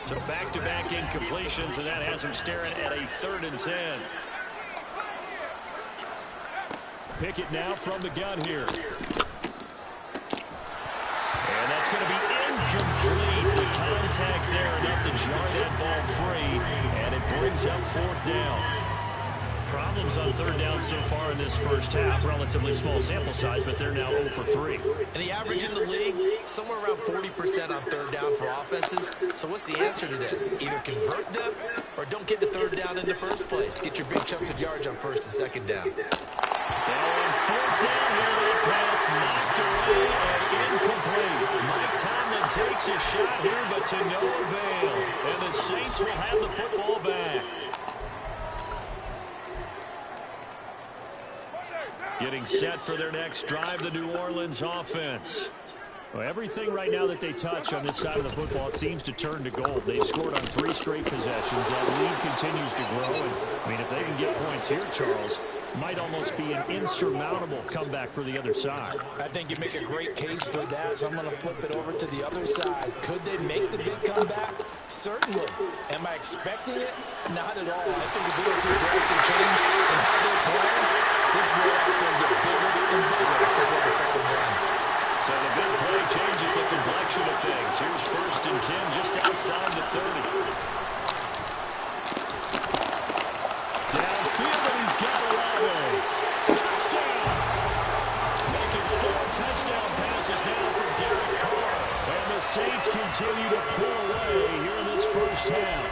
So back-to-back incompletions, and that has him staring at a 3rd and 10. Pickett now from the gun here. And that's going to be incomplete. The contact there enough to jar that ball free, and it brings up 4th down. Problems on 3rd down so far in this 1st half. Relatively small sample size, but they're now 0 for 3. And the average in the league, somewhere around 40% on 3rd down for offenses. So what's the answer to this? Either convert them or don't get the 3rd down in the first place. Get your big chunks of yards on 1st and 2nd down. And 4th down here, that pass knocked away and incomplete. Mike Tomlin takes a shot here, but to no avail. And the Saints will have the football back. Getting set for their next drive, the New Orleans offense. Well, everything right now that they touch on this side of the football, it seems to turn to gold. They've scored on 3 straight possessions. That lead continues to grow. And, I mean, if they can get points here, Charles, might almost be an insurmountable comeback for the other side. I think you make a great case for that, so I'm going to flip it over to the other side. Could they make the big comeback? Certainly. Am I expecting it? Not at all. I think if we don't see a drastic change in how they're playing, this blowout's going to get bigger and bigger before the final run. So the big play changes the complexion of things. Here's 1st and 10 just outside the 30. Downfield, and he's got 11. Touchdown! Making 4 touchdown passes now for Derek Carr. And the Saints continue to pull away here in this first half.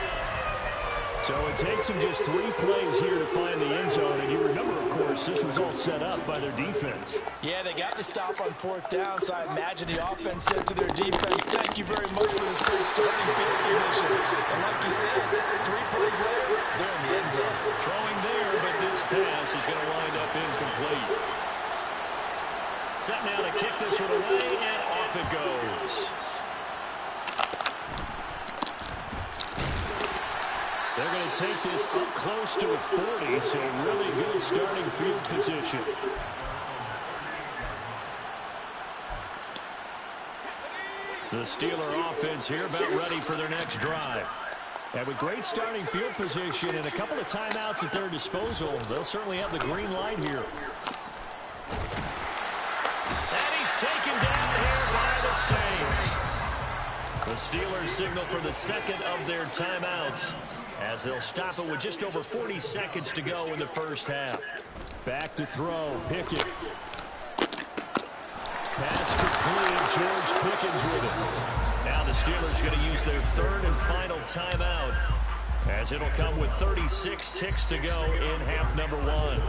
So it takes them just 3 plays here to find the end zone. And you remember, of course, this was all set up by their defense. Yeah, they got the stop on 4th down, so I imagine the offense said to their defense, thank you very much for this great starting field position. And like you said, 3 plays later, they're in the end zone. Throwing there, but this pass is going to wind up incomplete. Set now to kick this one away, and off it goes. They're going to take this up close to the 40, so really good starting field position. The Steeler offense here about ready for their next drive. And with great starting field position and a couple of timeouts at their disposal, they'll certainly have the green light here. And he's taken down here by the Saints. The Steelers signal for the second of their timeouts as they'll stop it with just over 40 seconds to go in the first half. Back to throw, Pickett. Pass complete, George Pickens with it. Now the Steelers going to use their third and final timeout as it'll come with 36 ticks to go in half number 1.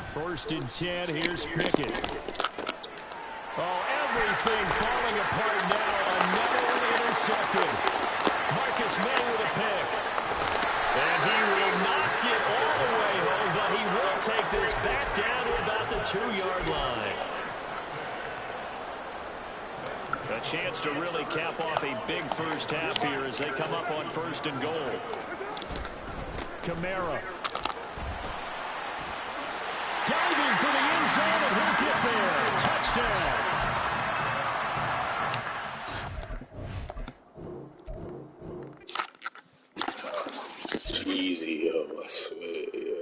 First and 10, here's Pickett. Oh, everything falling apart now. Another one intercepted. Marcus May with a pick. And he will not get all the way home, but he will take this back down to about the 2-yard line. A chance to really cap off a big first half here as they come up on 1st and goal. Kamara. Diving for the end zone, and he'll get there. Touchdown. Easy, yo, I swear, yo.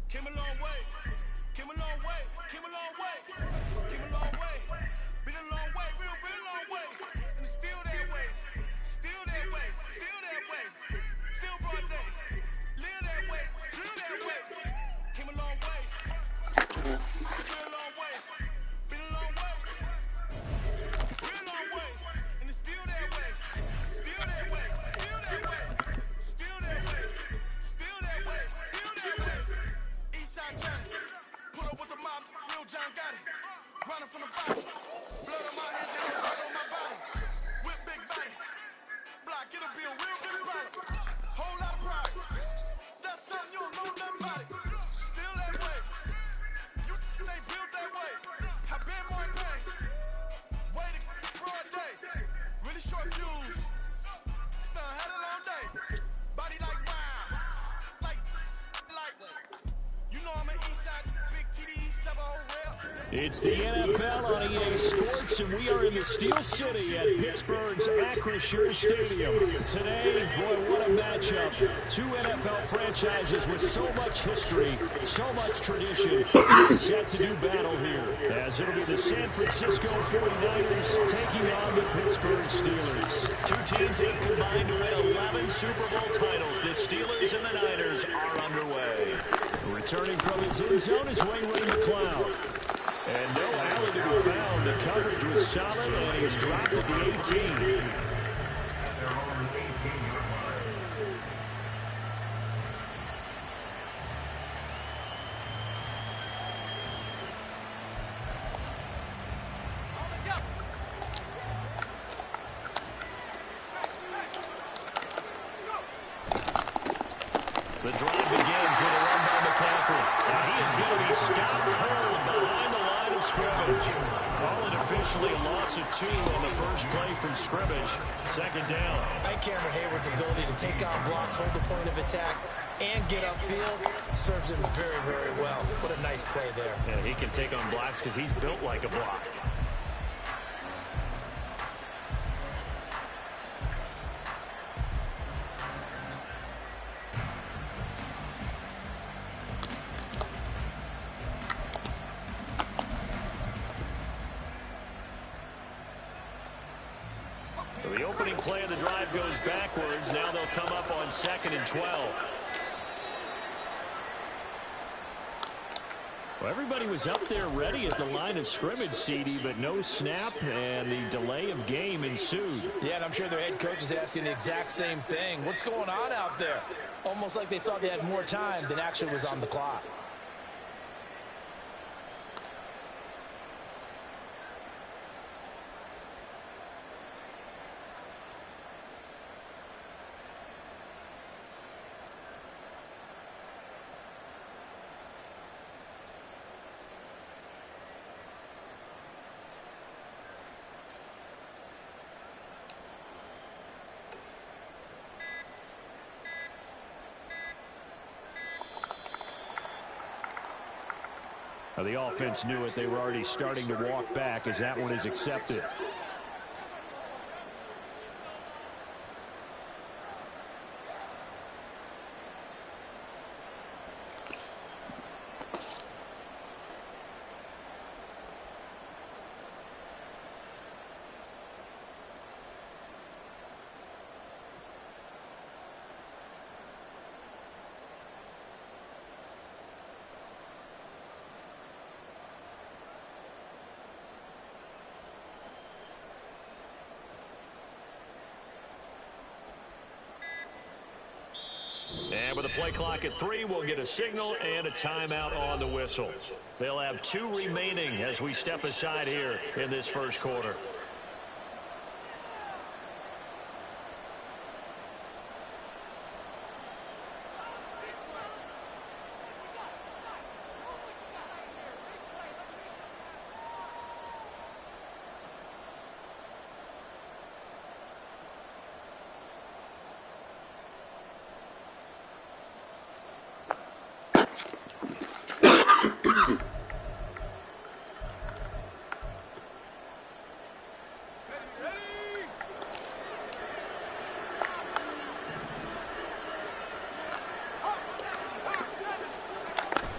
Came a long way, came a long way, came a long way, came a long way, been a long way, real long way, and it's still that way, still that way, still that way, still broad day, live that way, drill that way, came a long way, been a long way, been a long way, real long way, and it's still that way, still that way, still that way, still that way, still that way, still that way. Eastside Johnny, pull up with the mob, real John got it. Running from the bottom, blood on my hands and blood on my body. Whip big body, block, get a bill, real big problem. Whole lot of pride, that's something you don't know nothing about it. Still that way, you they built that way. I been more in pain, waited for a day. Really short fuse, had a long day. Body like wow, like. You know I'm an Eastside, big TD, step a whole rail. It's the NFL on EA Sports, and we are in the Steel City at Pittsburgh's Acrisure Stadium. Today, boy, what a matchup. 2 NFL franchises with so much history, so much tradition, set to do battle here, as it'll be the San Francisco 49ers taking on the Pittsburgh Steelers. 2 teams have combined to win 11 Super Bowl titles. The Steelers and the Niners are underway. Returning from his end zone is Ray McCloud. And no alley to be found. The coverage was solid, and he's dropped at the 18. The drive begins with a run by McCaffrey. And he is going to be stopped cold behind the line of scrimmage. Call it officially a loss of 2 on the first play from scrimmage. 2nd down. And Cameron Hayward's ability to take on blocks, hold the point of attack, and get upfield serves him very, very well. What a nice play there. Yeah, he can take on blocks because he's built like a block. So the opening play of the drive goes backwards. Now they'll come up on 2nd and 12. Well, everybody was up there ready at the line of scrimmage, CD, but no snap, and the delay of game ensued. Yeah, and I'm sure their head coach is asking the exact same thing. What's going on out there? Almost like they thought they had more time than actually was on the clock. Now, the offense knew it. They were already starting to walk back as that one is accepted. And with a play clock at 3, we'll get a signal and a timeout on the whistle. They'll have 2 remaining as we step aside here in this first quarter.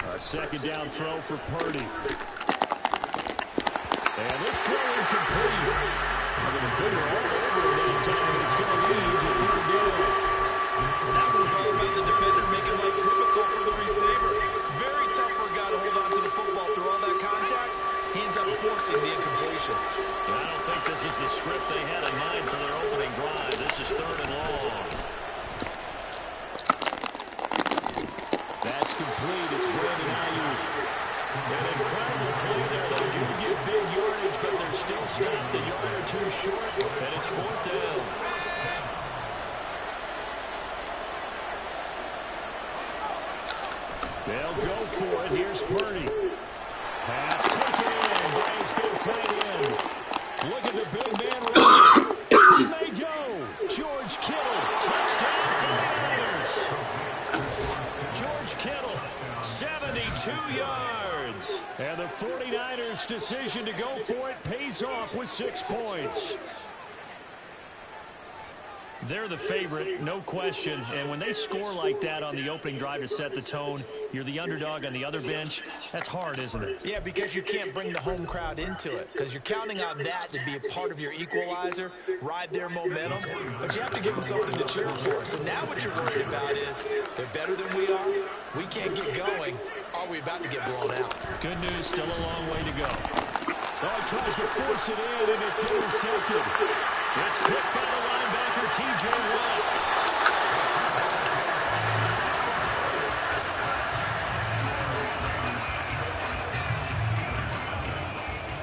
A second down throw for Purdy. And this throw incomplete. I'm going to figure all over that time. It's going to lead to 3rd down. That was all about the defender making life difficult for the receiver. Very tough for a guy to hold on to the football through all that contact. He ends up forcing the incompletion. I don't think this is the script they had in mind for their opening drive. This is 3rd and long. That's complete. It's Brandon Ayuk. An incredible play there. They do get big yardage, but they're still stopped a yard or 2 short, and it's 4th down. They'll go for it. Here's Purdy. Pass taken in by his big tight end. Look at the big man running. He may go. George Kittle. Touchdown 49ers. George Kittle, 72 yards. And the 49ers' decision to go for it pays off with 6 points. They're the favorite, no question. And when they score like that on the opening drive to set the tone, you're the underdog on the other bench. That's hard, isn't it? Yeah, because you can't bring the home crowd into it. Because you're counting on that to be a part of your equalizer, ride their momentum. But you have to give them something to cheer for. So now what you're worried about is they're better than we are. We can't get going. Are we about to get blown out? Good news, still a long way to go. Oh, he tries to force it in, and it's intercepted. It's picked by the linebacker, T.J. Watt.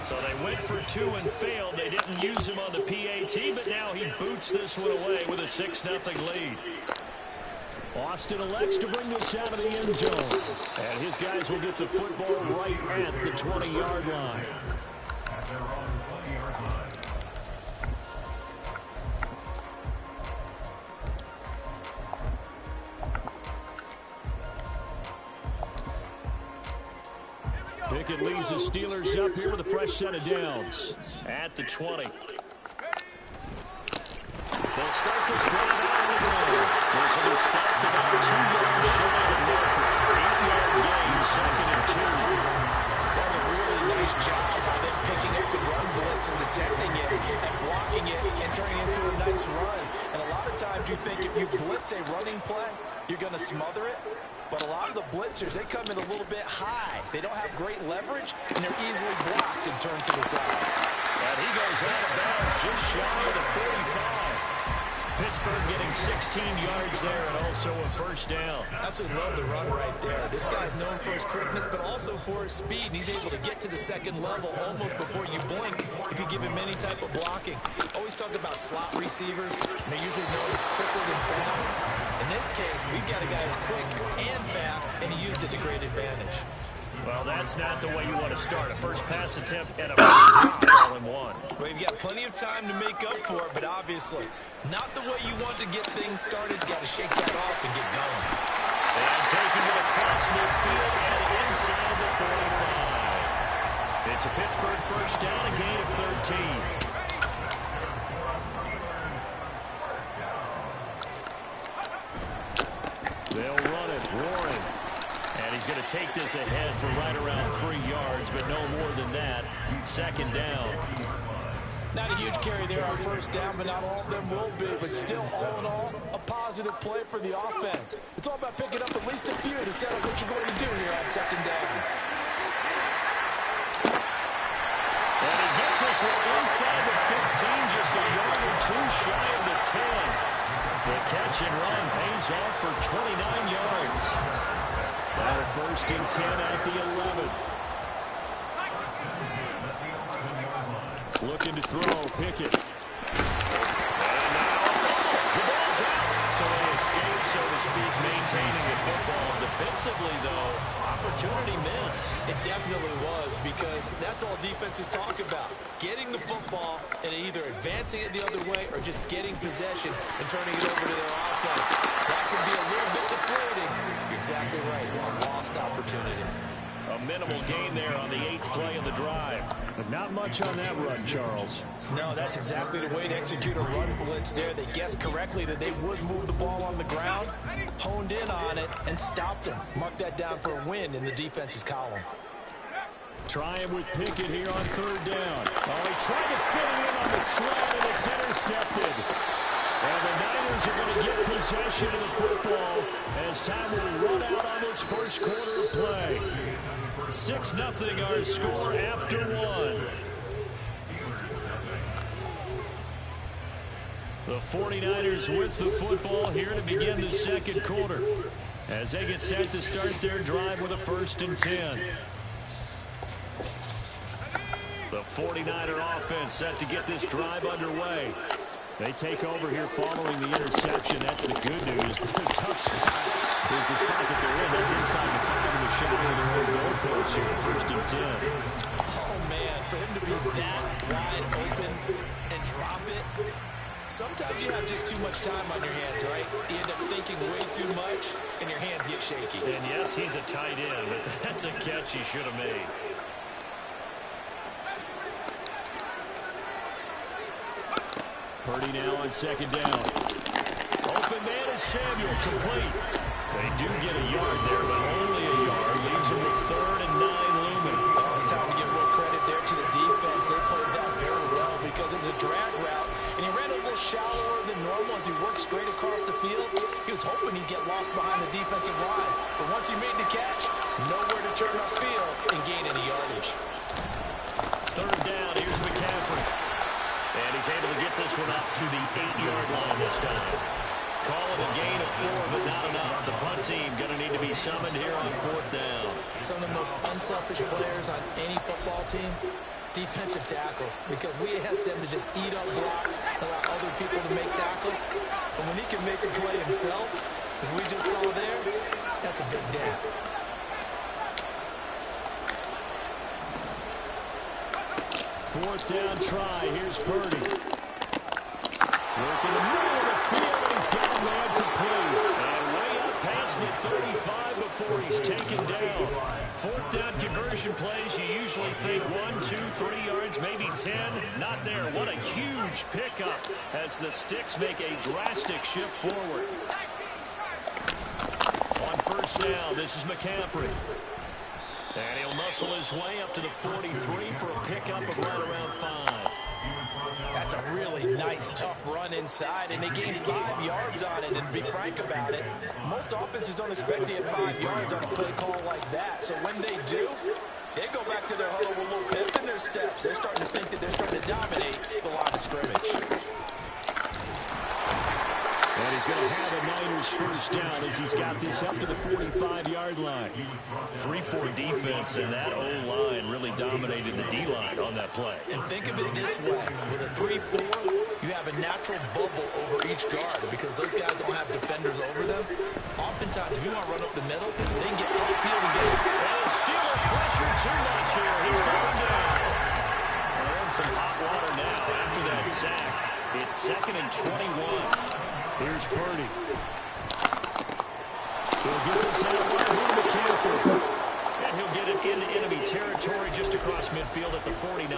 So they went for 2 and failed. They didn't use him on the PAT, but now he boots this one away with a 6-0 lead. Austin elects to bring this out of the end zone. And his guys will get the football right at the 20-yard line. Pickett leads the Steelers up here with a fresh set of downs at the 20. They'll start this drive out on the ground. This will be stopped about 2 yards short of the marker. 8-yard gain, 2nd and 2. That's a really nice job by them picking up the run blitz and detecting it and blocking it and turning it into a this run. And a lot of times you think if you blitz a running play, you're going to smother it. But a lot of the blitzers, they come in a little bit high. They don't have great leverage, and they're easily blocked and turned to the side. And he goes out of bounds just shy of the 45. Pittsburgh getting 16 yards there and also a first down. Absolutely love the run right there. This guy's known for his quickness, but also for his speed. And he's able to get to the second level almost before you blink if you give him any type of blocking. Always talk about slot receivers. And they're usually known as quicker than fast. In this case, we've got a guy who's quick and fast, and he used it to great advantage. Well, that's not the way you want to start. A first pass attempt and a drop all in one. Well, you've got plenty of time to make up for it, but obviously not the way you want to get things started. You've got to shake that off and get going. And taking it across midfield and inside the 45. It's a Pittsburgh first down, a gain of 13. They'll run it. Warren. And he's going to take this ahead for right around 3 yards, but no more than that. Second down. Not a huge carry there on first down, but not all of them will be. But still, all in all, a positive play for the offense. It's all about picking up at least a few to set up what you're going to do here on second down. And he gets this one inside the 15, just a yard or two shy of the 10. The catch and run pays off for 29 yards. Now a first and 10 at the 11. Looking to throw, Pickett. And now the ball's out. So they escape, so to speak, maintaining the football. Defensively, though, opportunity miss. It definitely was, because that's all defenses talk about. Getting the football and either advancing it the other way or just getting possession and turning it over to their offense. That can be a little bit deflating. You're exactly right. A lost opportunity. A minimal gain there on the 8th play of the drive. But not much on that run, Charles. No, that's exactly the way to execute a run blitz there. They guessed correctly that they would move the ball on the ground, honed in on it, and stopped them. Mark that down for a win in the defense's column. Trying with Pickett here on third down. Oh, he tried to fit it in on the slant, and it's intercepted. And the Niners are going to get possession of the football as time will run out on this first quarter of play. 6-0 our score after one. The 49ers with the football here to begin the second quarter as they get set to start their drive with a first and 10. The 49er offense set to get this drive underway. They take over here following the interception. That's the good news. The tough spot is the spot that they're in. That's inside the 5 in the shadow of their own goalpost here. First and 10. Oh, man, for him to be that wide open and drop it. Sometimes you have just too much time on your hands, right? You end up thinking way too much, and your hands get shaky. And yes, he's a tight end, but that's a catch he should have made. Purdy now on second down. Open man is Samuel, complete. They do get a yard there, but only a yard. Leaves him with 3rd and 9 looming. Oh, it's time to give real credit there to the defense. They played that very well because it was a drag route, and he ran a little shallower than normal as he worked straight across the field. He was hoping he'd get lost behind the defensive line, but once he made the catch, nowhere to turn upfield and gain any yardage. Third down, here's McCaffrey. And he's able to get this one up to the 8-yard line this time. Call it a gain of 4, but not enough. The punt team going to need to be summoned here on 4th down. Some of the most unselfish players on any football team, defensive tackles, because we ask them to just eat up blocks, allow other people to make tackles. But when he can make a play himself, as we just saw there, that's a big day. Fourth down try. Here's Purdy. Working the middle of the field, and he's got a man complete. And way up past the 35 before he's taken down. Fourth down conversion plays, you usually think 1, 2, 3 yards, maybe 10. Not there. What a huge pickup as the Sticks make a drastic shift forward. On first down, this is McCaffrey. And he'll muscle his way up to the 43 for a pickup of right around 5. That's a really nice nice, tough run inside, and they gained 5 yards on it. And to be frank about it, most offenses don't expect to get 5 yards on a play call like that. So when they do, they go back to their huddle with a little pep in their steps. They're starting to think that they're starting to dominate the line of scrimmage. And he's going to have a Niners first down as he's got this up to the 45-yard line. 3-4 defense, and that O-line really dominated the D-line on that play. And think of it this way. With a 3-4, you have a natural bubble over each guard because those guys don't have defenders over them. Oftentimes, if you want to run up the middle, they can get upfield and get it. And Steeler pressure too much here. He's going down. They're in some hot water now after that sack. It's 2nd and 21. Here's Purdy. He'll get this out wide to McCaffrey. And he'll get it into enemy territory just across midfield at the 49.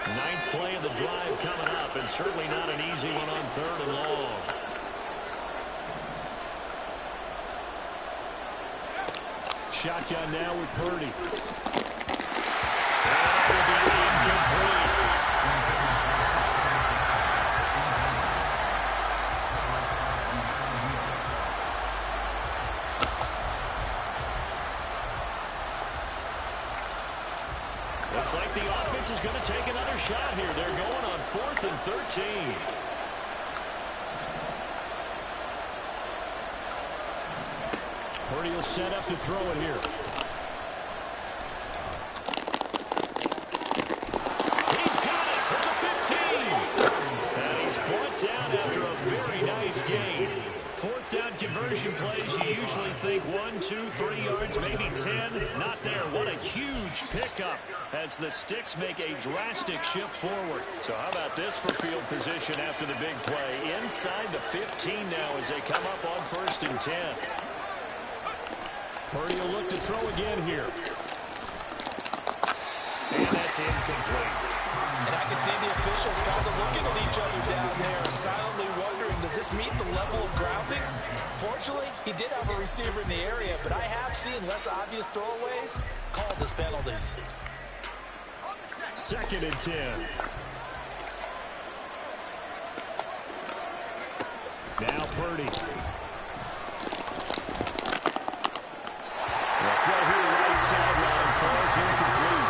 Ninth play of the drive coming up, and certainly not an easy one on 3rd and long. Shotgun now with Purdy. Looks like the offense is going to take another shot here. They're going on 4th and 13. Purdy will set up to throw it here. He's got it at the 15. And he's brought down after a very nice gain. 4th down conversion plays, you usually think 1, 2, 3 yards, maybe 10. Not there. What a huge pickup as the Sticks make a drastic shift forward. So how about this for field position after the big play? Inside the 15 now as they come up on 1st and 10. Purdy will look to throw again here. And that's incomplete. And I can see the officials kind of looking at each other down there, silently wondering, does this meet the level of grounding? Fortunately, he did have a receiver in the area, but I have seen less obvious throwaways called as penalties. 2nd and 10. Now Purdy. Throw here, right sideline, falls incomplete.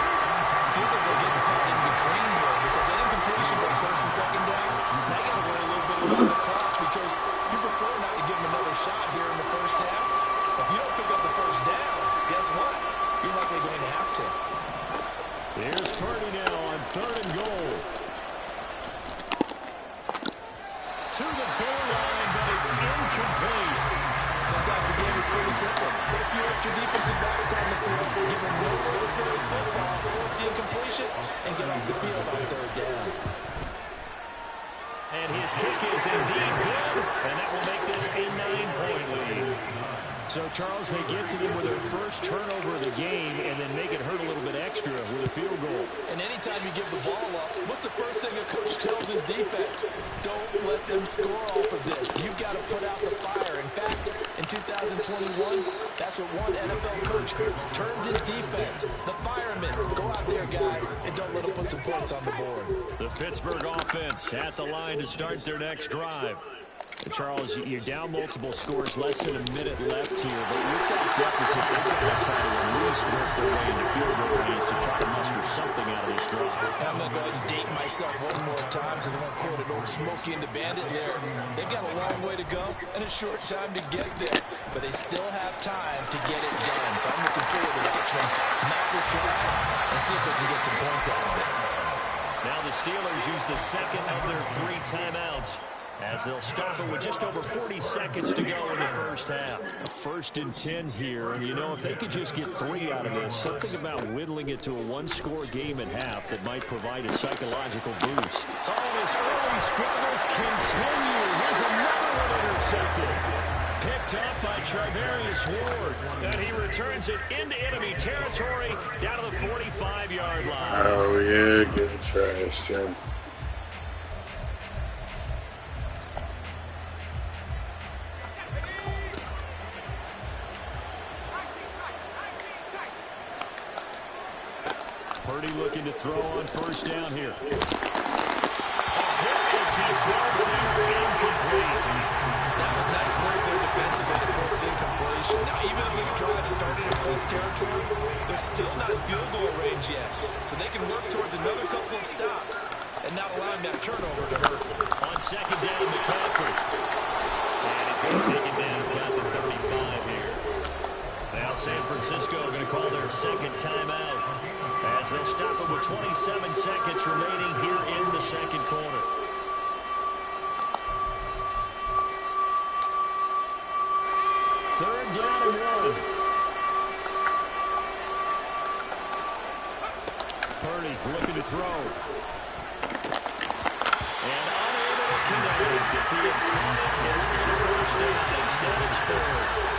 Feels like they're getting caught in between here because that incompletion's on 1st and 2nd down. Now you got to worry a little bit about the clock because you prefer not to give them another shot here in the first half. If you don't pick up the 1st down, guess what? You're likely going to have to. Here's Purdy now on 3rd and goal. To the goal line, but it's incomplete. Sometimes the game is pretty simple. Put a few extra defensive backs on the field, give them no military football, force the incompletion, and get off the field on 3rd down. And his kick is indeed good, and that will make this a 9-point lead. So, Charles, they get to them with their first turnover of the game and then make it hurt a little bit extra with a field goal. And anytime you give the ball up, what's the first thing a coach tells his defense? Don't let them score off of this. You've got to put out the fire. In fact, in 2021, that's what one NFL coach termed his defense. The firemen. Go out there, guys, and don't let them put some points on the board. The Pittsburgh offense at the line to start their next drive. Charles, you're down multiple scores, less than a minute left here, but with that deficit, they've got to try to at least work their way into field goal range to try to muster something out of this drive. I'm going to go ahead and date myself one more time because I'm going to quote an old Smokey and the Bandit there. They've got a long way to go and a short time to get there, but they still have time to get it done. So I'm looking forward to watching them map this drive and see if they can get some points out of it. Now the Steelers use the 2nd of their 3 timeouts as they'll stop it with just over 40 seconds to go in the first half. 1st and 10 here, and you know, if they could just get 3 out of this, something about whittling it to a 1-score game at half that might provide a psychological boost. Oh, and his early struggles continue. Here's another one intercepted. Picked up by Charvarius Ward, and he returns it into enemy territory down to the 45-yard line. Oh, yeah, good trash, Jim. Purdy looking to throw on first down here. He throws there incomplete. That was nice work there defensively to force incompletion. Now, even though this drive started in close territory, they're still not in field goal range yet. So they can work towards another couple of stops and not allowing that turnover to hurt. On second down, McCaffrey. And he's going to take it down about the 35 here. Now San Francisco are going to call their second timeout as they'll stop it with 27 seconds remaining here in the second quarter. Third down and 1. Purdy looking to throw. And unable to connect. If he had caught it, it would have been a first down. Instead, it's fourth.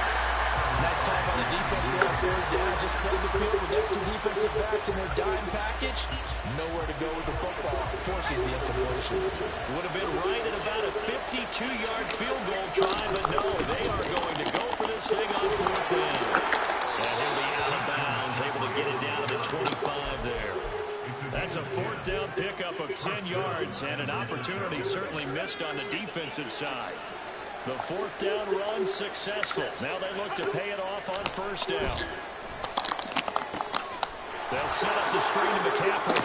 Nice call by the defense there on third down. Just flood the field with extra defensive backs in their dime package. Nowhere to go with the football. Forces the incompletion. Would have been right at about a 52-yard field goal try, but no, they are going to go for this thing on fourth down. And he'll be out of bounds, able to get it down to the 25 there. That's a fourth down pickup of 10 yards, and an opportunity certainly missed on the defensive side. The fourth down run successful. Now they look to pay it off on first down. They'll set up the screen to McCaffrey.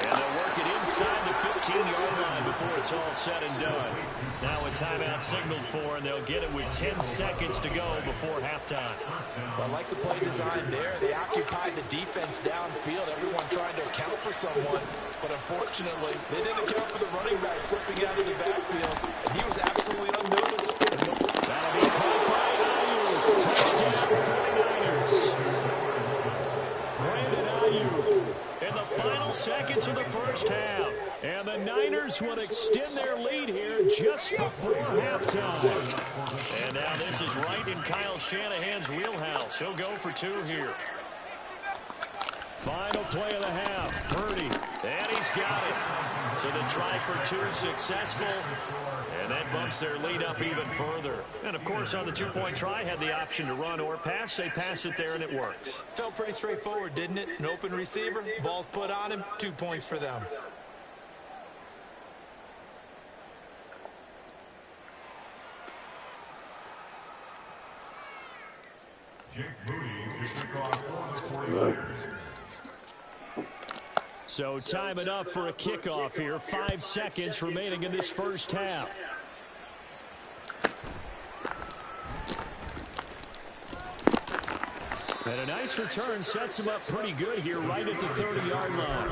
And they'll work it inside the 15-yard line before it's all said and done. Now a timeout signaled for, and they'll get it with 10 seconds to go before halftime. Well, I like the play design there. They occupied the defense downfield, everyone trying to account for someone. But unfortunately, they didn't account for the running back slipping out of the backfield. And he was absolutely unnoticed. That'll be caught by Ayuk. Touchdown 49ers. Brandon Ayuk in the final seconds of the first half. And the Niners will extend their lead here just before halftime. And now this is right in Kyle Shanahan's wheelhouse. He'll go for 2 here. Final play of the half. Purdy. And he's got it. So the try for 2 successful. And that bumps their lead up even further. And, of course, on the 2-point try, had the option to run or pass. They pass it there, and it works. Felt pretty straightforward, didn't it? An open receiver, ball's put on him, 2 points for them. So time enough for a kickoff here. 5 seconds remaining in this first half. And a nice return sets him up pretty good here right at the 30-yard line.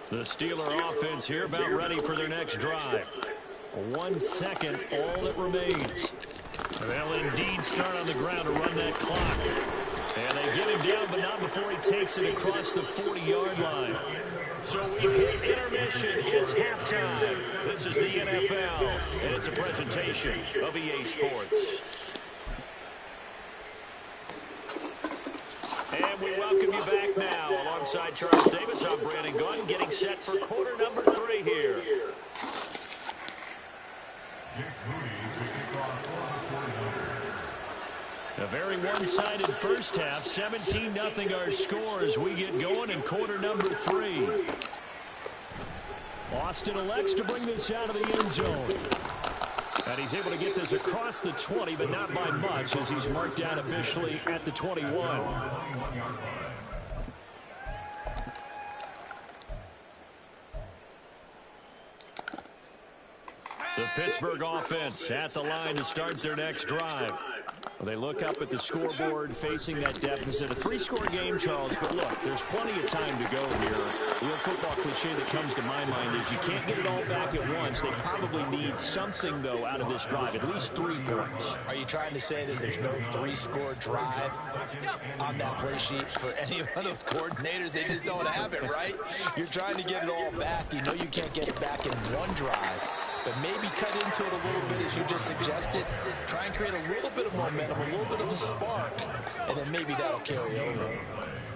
The Steeler offense here about ready for their next drive. 1 second, all that remains. They'll indeed start on the ground to run that clock. And they get him down, but not before he takes it across the 40-yard line. So we've hit intermission. It's halftime. This is the NFL, and it's a presentation of EA Sports. And we welcome you back now. Alongside Charles Davis, I'm Brandon Gunn, getting set for quarter number 3 here. A very one-sided first half. 17-0 our score as we get going in quarter number 3. Austin elects to bring this out of the end zone. And he's able to get this across the 20, but not by much as he's marked down officially at the 21. The Pittsburgh offense at the line to start their next drive. Well, they look up at the scoreboard facing that deficit. A 3-score game, Charles, but look, there's plenty of time to go here. The old football cliche that comes to my mind is you can't get it all back at once. They probably need something, though, out of this drive, at least 3 points. Are you trying to say that there's no 3-score drive on that play sheet for any of those coordinators? They just don't have it, right? You're trying to get it all back. You know you can't get it back in one drive. But maybe cut into it a little bit, as you just suggested. Try and create a little bit of momentum, a little bit of a spark, and then maybe that'll carry over.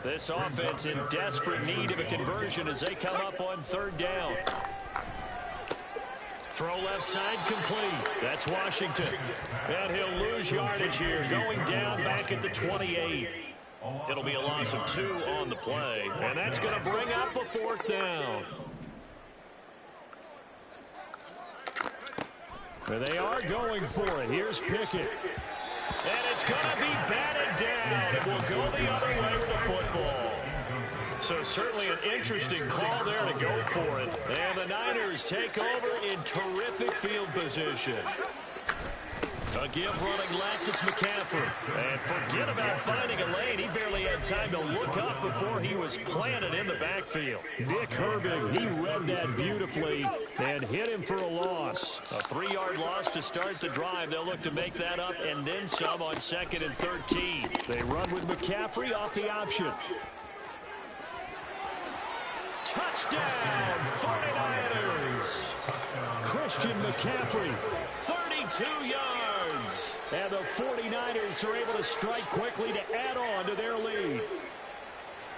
This offense in desperate need of a conversion as they come up on 3rd down. Throw left side complete. That's Washington. And he'll lose yardage here, going down back at the 28. It'll be a loss of 2 on the play, and that's going to bring up a 4th down. There they are going for it. Here's Pickett. And it's going to be batted down. It will go the other way with the football. So certainly an interesting call there to go for it. And the Niners take over in terrific field position. A give running left, it's McCaffrey. And forget about finding a lane. He barely had time to look up before he was planted in the backfield. Nick Herbig, he read that beautifully and hit him for a loss. A 3-yard loss to start the drive. They'll look to make that up and then some on 2nd and 13. They run with McCaffrey off the option. Touchdown, 49ers. Christian McCaffrey. 32 yards. And the 49ers are able to strike quickly to add on to their lead.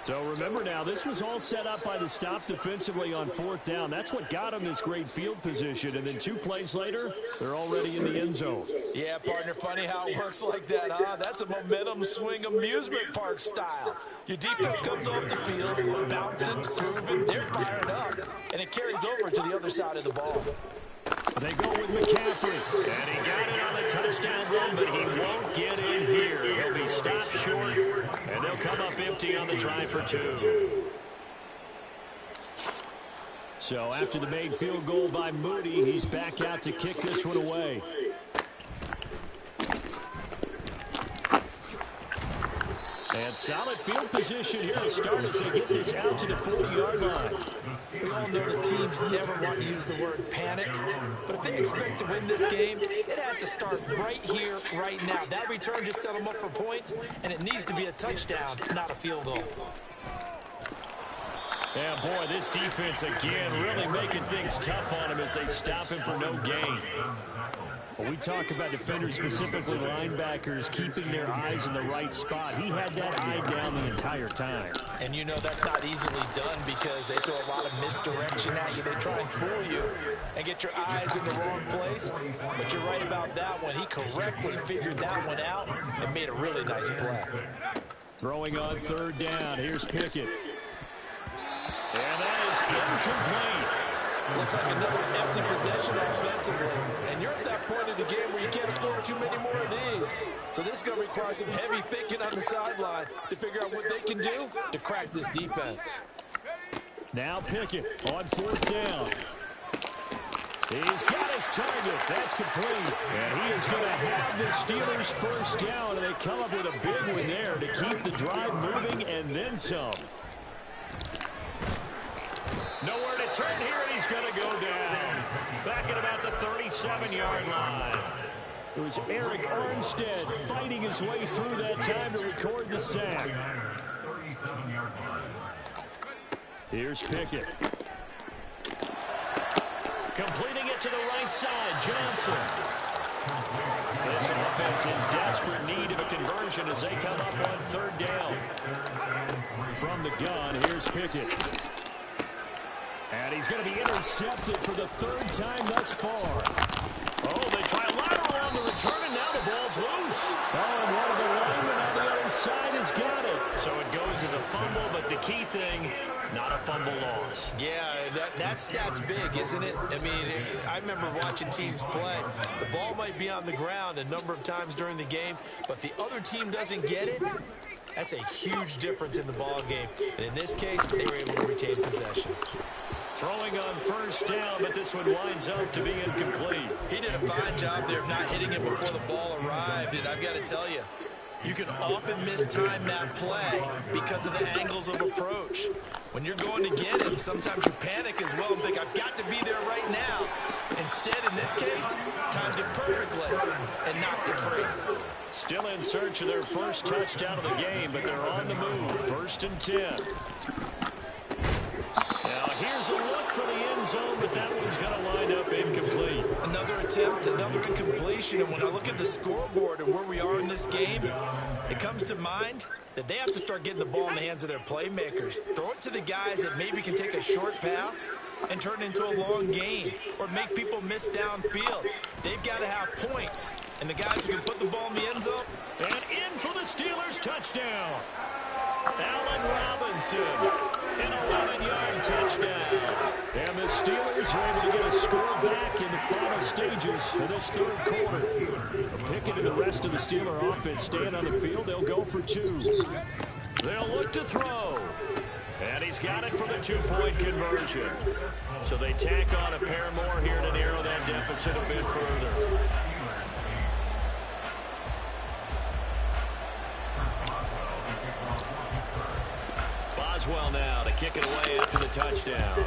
So remember now, this was all set up by the stop defensively on 4th down. That's what got them this great field position. And then 2 plays later, they're already in the end zone. Yeah, partner, funny how it works like that, huh? That's a momentum swing amusement park style. Your defense comes off the field, bouncing, grooving, they're fired up, and it carries over to the other side of the ball. They go with McCaffrey. And he got it on the touchdown run, but he won't get in here. He'll be stopped short, and they'll come up empty on the try for 2. So after the made field goal by Moody, he's back out to kick this one away. And solid field position here to start as they get this out to the 40-yard line. We all know the teams never want to use the word panic, but if they expect to win this game, it has to start right here, right now. That return just set them up for points, and it needs to be a touchdown, not a field goal. Yeah, boy, this defense again really making things tough on him as they stop him for no gain. When we talk about defenders, specifically linebackers, keeping their eyes in the right spot, he had that eye down the entire time. And you know that's not easily done because they throw a lot of misdirection at you. They try and fool you and get your eyes in the wrong place. But you're right about that one. He correctly figured that one out and made a really nice play. Throwing on 3rd down. Here's Pickett. And that is incomplete. Looks like another empty possession offensively. And you're at that point of the game where you can't afford too many more of these. So this is going to require some heavy thinking on the sideline to figure out what they can do to crack this defense. Now Pickett on 4th down. He's got his target. That's complete. And he is going to have the Steelers' 1st down. And they come up with a big one there to keep the drive moving and then some. Nowhere to turn here, and he's going to go down. Back at about the 37-yard line. It was Eric Armstead fighting his way through that time to record the sack. Here's Pickett. Completing it to the right side, Johnson. This offense in desperate need of a conversion as they come up on 3rd down. From the gun, here's Pickett. And he's going to be intercepted for the 3rd time thus far. Oh, they try a lateral on the return, and now the ball's loose. Oh, and one of the linemen on the other side has got it. So it goes as a fumble, but the key thing, not a fumble loss. Yeah, that stat's big, isn't it? I mean, I remember watching teams play. The ball might be on the ground a number of times during the game, but the other team doesn't get it. That's a huge difference in the ball game. And in this case, they were able to retain possession. Throwing on 1st down, but this one winds up to be incomplete. He did a fine job there of not hitting it before the ball arrived, and I've got to tell you, you can often mistime that play because of the angles of approach. When you're going to get it, sometimes you panic as well and think, I've got to be there right now. Instead, in this case, timed it perfectly and knocked it free. Still in search of their 1st touchdown of the game, but they're on the move. 1st and 10. Now here's a look for the end zone, but that one's going to line up incomplete. Another attempt, another incompletion, and when I look at the scoreboard and where we are in this game, it comes to mind that they have to start getting the ball in the hands of their playmakers. Throw it to the guys that maybe can take a short pass and turn it into a long gain or make people miss downfield. They've got to have points, and the guys who can put the ball in the end zone. And in for the Steelers touchdown. Allen Robinson, an 11-yard touchdown. And the Steelers are able to get a score back in the final stages of this third quarter. Pickett and the rest of the Steeler offense staying on the field. They'll go for 2. They'll look to throw. And he's got it for the 2-point conversion. So they tack on a pair more here to narrow that deficit a bit further. Boswell now to kick it away after the touchdown.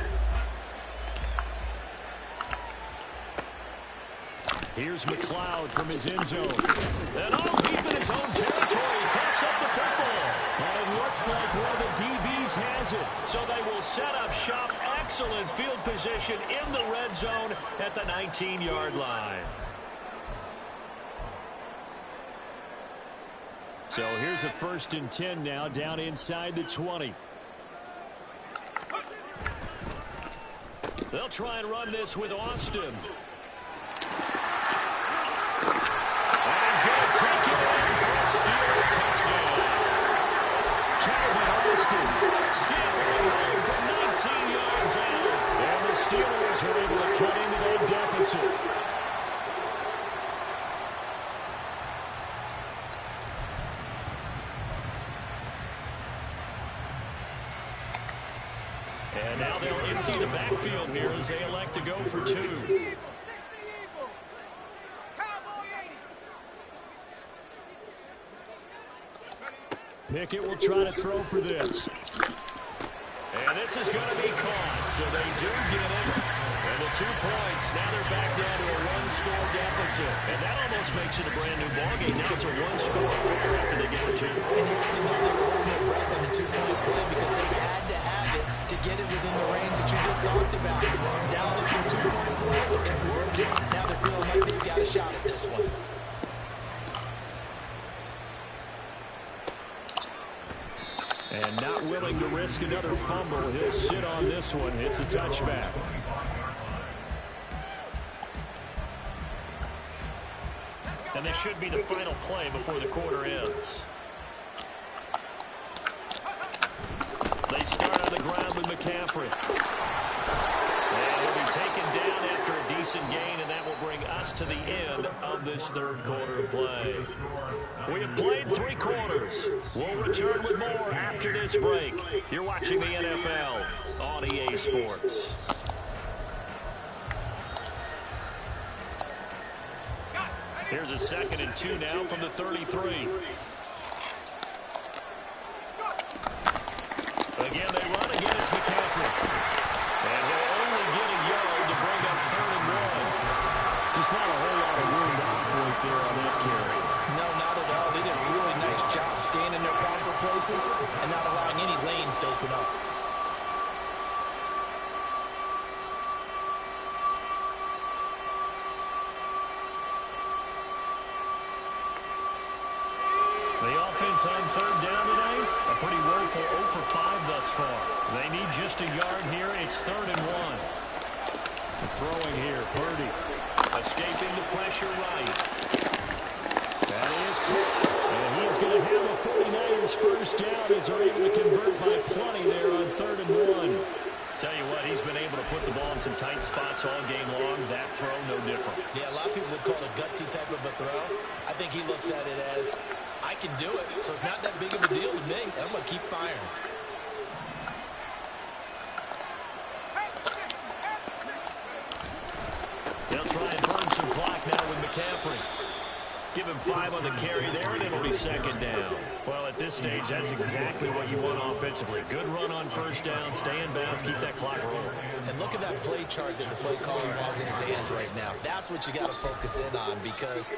Here's McLeod from his end zone. And all deep in his own territory. He coughs up the football. And it looks like one of the DBs has it. So they will set up shop. Excellent field position in the red zone at the 19-yard line. So here's a 1st and 10 now down inside the 20. They'll try and run this with Austin. And he's going to take it in for a Steeler touchdown. Calvin Austin Steeler away from 19 yards out. And the Steelers are able to cut into that deficit. And now they'll empty the backfield here as they elect to go for 2. Pickett will try to throw for this. And this is going to be caught, so they do get it. And the 2 points, now they're back down to a 1-score deficit. And that almost makes it a brand-new ballgame. Now it's a 1-score affair after they get the 2. And you have to know they were holding their breath on the 2-point play because they had to have it to get it within the range that you just talked about. Down at the 2-point play, it worked. Now they're feeling like they've got a shot at this one. And not willing to risk another fumble. He'll sit on this one. It's a touchback. And this should be the final play before the quarter ends. They start on the ground with McCaffrey. And he'll be taken down after a decent gain, and that will bring us to the end of this third quarter of play. We have played 3 quarters. We'll return with more after this break. You're watching the NFL on EA Sports. Here's a 2nd and 2 now from the 33. Again, they run again. It's McCaffrey. And he'll only get a yard to bring up 3rd and 1. Just not a whole lot of room to operate there on that carry. No, not at all. They did a really nice job staying in their proper places and not allowing any lanes to open up. The offense on 3rd down tonight, a pretty woeful 0 for 5 thus far. They need just a yard here. It's 3rd and 1. Throwing here, Purdy. Escaping the pressure right. That is caught. And he's going to have a 49ers first down as they're able to convert by plenty there on 3rd and 1. Tell you what, he's been able to put the ball in some tight spots all game long. That throw, no different. Yeah, a lot of people would call it a gutsy type of a throw. I think he looks at it as, I can do it, so it's not that big of a deal to me, and I'm going to keep firing. They'll try and burn some clock now with McCaffrey. Give him 5 on the carry there, and it'll be 2nd down. Well, at this stage, that's exactly what you want offensively. Good run on 1st down, stay in bounds, keep that clock rolling. And look at that play chart that the play caller has in his hands right now. That's what you got to focus in on because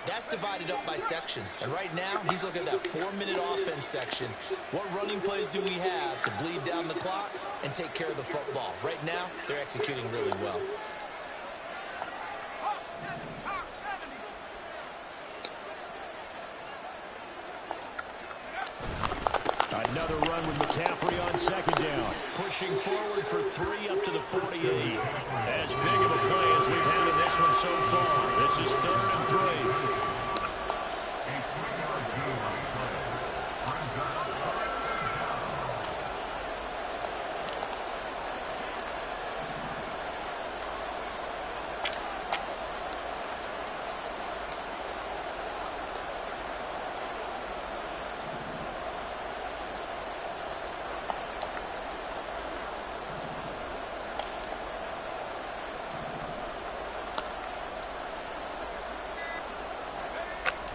that's divided up by sections. And right now, he's looking at that 4-minute offense section. What running plays do we have to bleed down the clock and take care of the football? Right now, they're executing really well. Another run with McCaffrey on 2nd down. Pushing forward for 3 up to the 48. As big of a play as we've had in this one so far. This is 3rd and 3.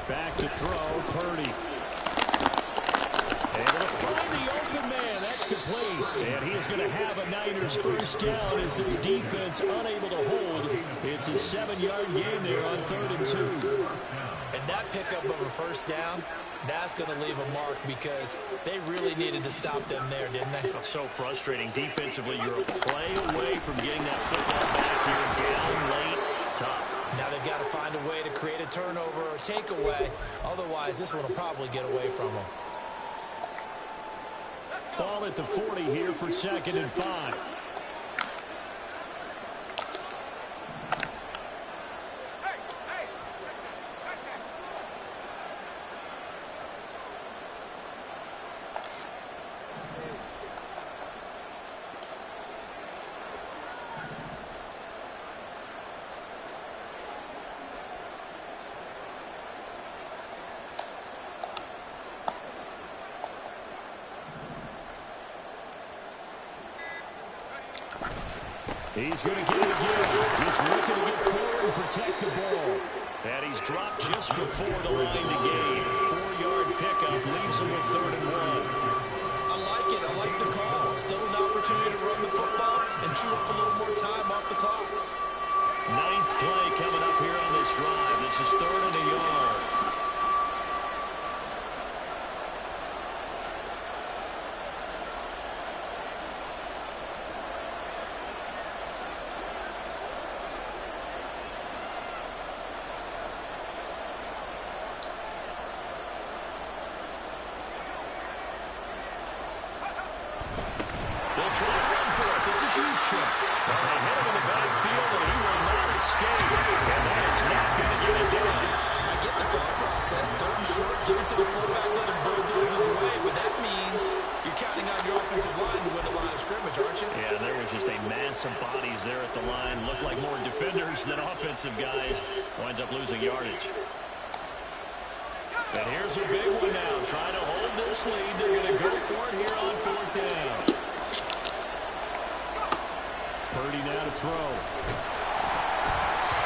Back to throw, Purdy. Able to find the open man. That's complete. And he is going to have a Niners first down as this defense unable to hold. It's a 7-yard gain there on 3rd and 2. And that pickup of a first down, that's going to leave a mark because they really needed to stop them there, didn't they? So frustrating. Defensively, you're a play away from getting that football back here. Down late. Tough. Now they've got to find a way to create a turnover or takeaway. Otherwise, this one will probably get away from them. Ball at the 40 here for 2nd and 5. He's going to get it again. Just looking to get forward and protect the ball. And he's dropped just before the line to gain. 4-yard pickup leaves him with 3rd and 1. I like it. I like the call. Still an opportunity to run the football and chew up a little more time off the clock. 9th play coming up here on this drive. This is 3rd and a yard. Guys winds up losing yardage. And here's a big one now. Trying to hold this lead. They're going to go for it here on 4th down. Purdy now to throw.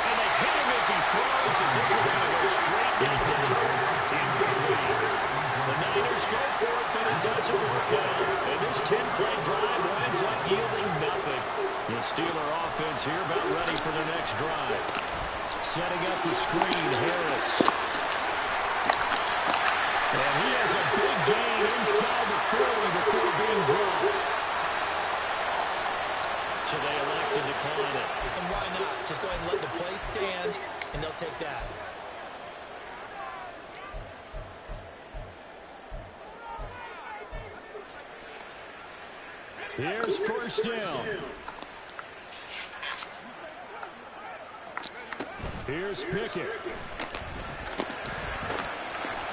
And they hit him as he throws as this is going to go straight down the turf. Incomplete. The Niners go for it, but it doesn't work out. And this 10-play drive winds up yielding nothing. The Steeler offense here about ready for their next drive. Setting up the screen, Harris. And he has a big gain inside the 40 before being dropped. So they elect to decline it. And why not? Just go ahead and let the play stand, and they'll take that. Here's first down. Here's Pickett.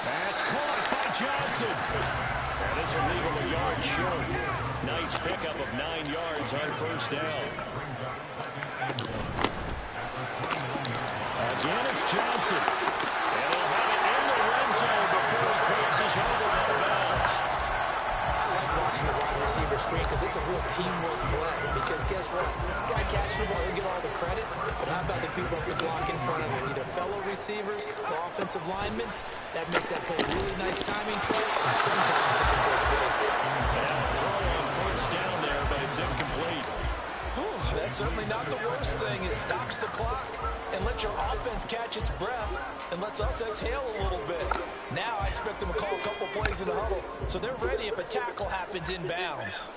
That's caught by Johnson. And this will leave him a yard short. Nice pickup of 9 yards on first down. Again, it's Johnson. And they'll have it in the red zone before he crosses over out of bounds. I like watching the wide receiver screen because it's a real teamwork play. Because guess what? The guy catching the ball, he'll get all the credit. But how about the people up the block in front of him? Either fellow receivers or offensive linemen. That makes that play a really nice timing play. And sometimes it can go big. And a throw on first down there, but it's incomplete. Whew, that's certainly not the worst thing. It stops the clock and lets your offense catch its breath and lets us exhale a little bit. Now I expect them to call a couple plays in the huddle so they're ready if a tackle happens inbounds.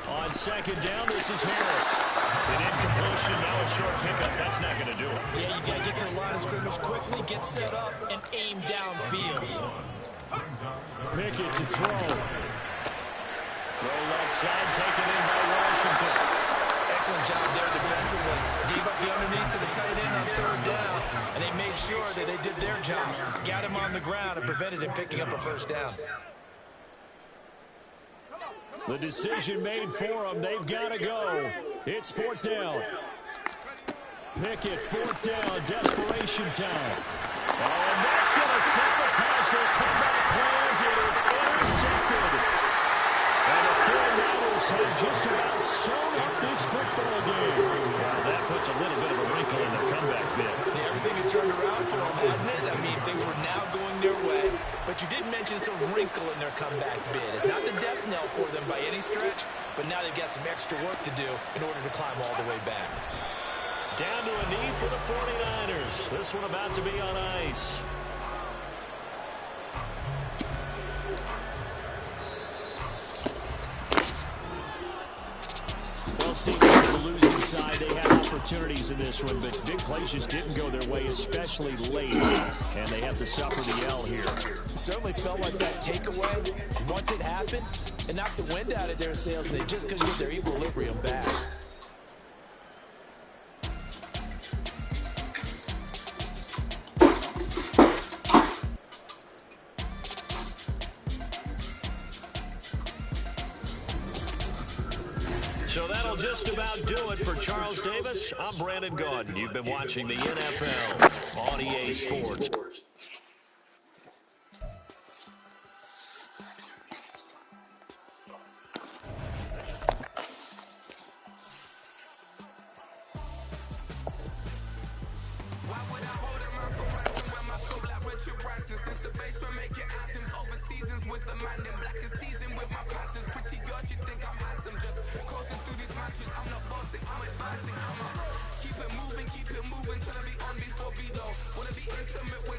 On second down, this is Harris. An incompletion, now a short pickup. That's not going to do it. Yeah, you got to get to the line of scrimmage quickly, get set up, and aim downfield. Pickett to throw. Throw left side, taken in by Washington. Excellent job there defensively. Gave up the underneath to the tight end on 3rd down, and they made sure that they did their job. Got him on the ground and prevented him picking up a first down. The decision made for them. They've got to go. It's 4th down. Pickett, 4th down. Desperation time. Oh, and that's going to sabotage their comeback plans. It is intercepted. And the 49ers have just about sewn But you did mention it's a wrinkle in their comeback bid. It's not the death knell for them by any stretch, but now they've got some extra work to do in order to climb all the way back. Down to a knee for the 49ers. This one about to be on ice. Seeing on the losing side, they had opportunities in this one, but big plays just didn't go their way, especially late, and they have to suffer the L here. It certainly felt like that takeaway, once it happened, it knocked the wind out of their sails, and they just couldn't get their equilibrium back. So that'll just about do it for Charles Davis. I'm Brandon Gaudin. You've been watching the NFL on EA Sports. Keep it moving till I be on before below. Wanna be intimate with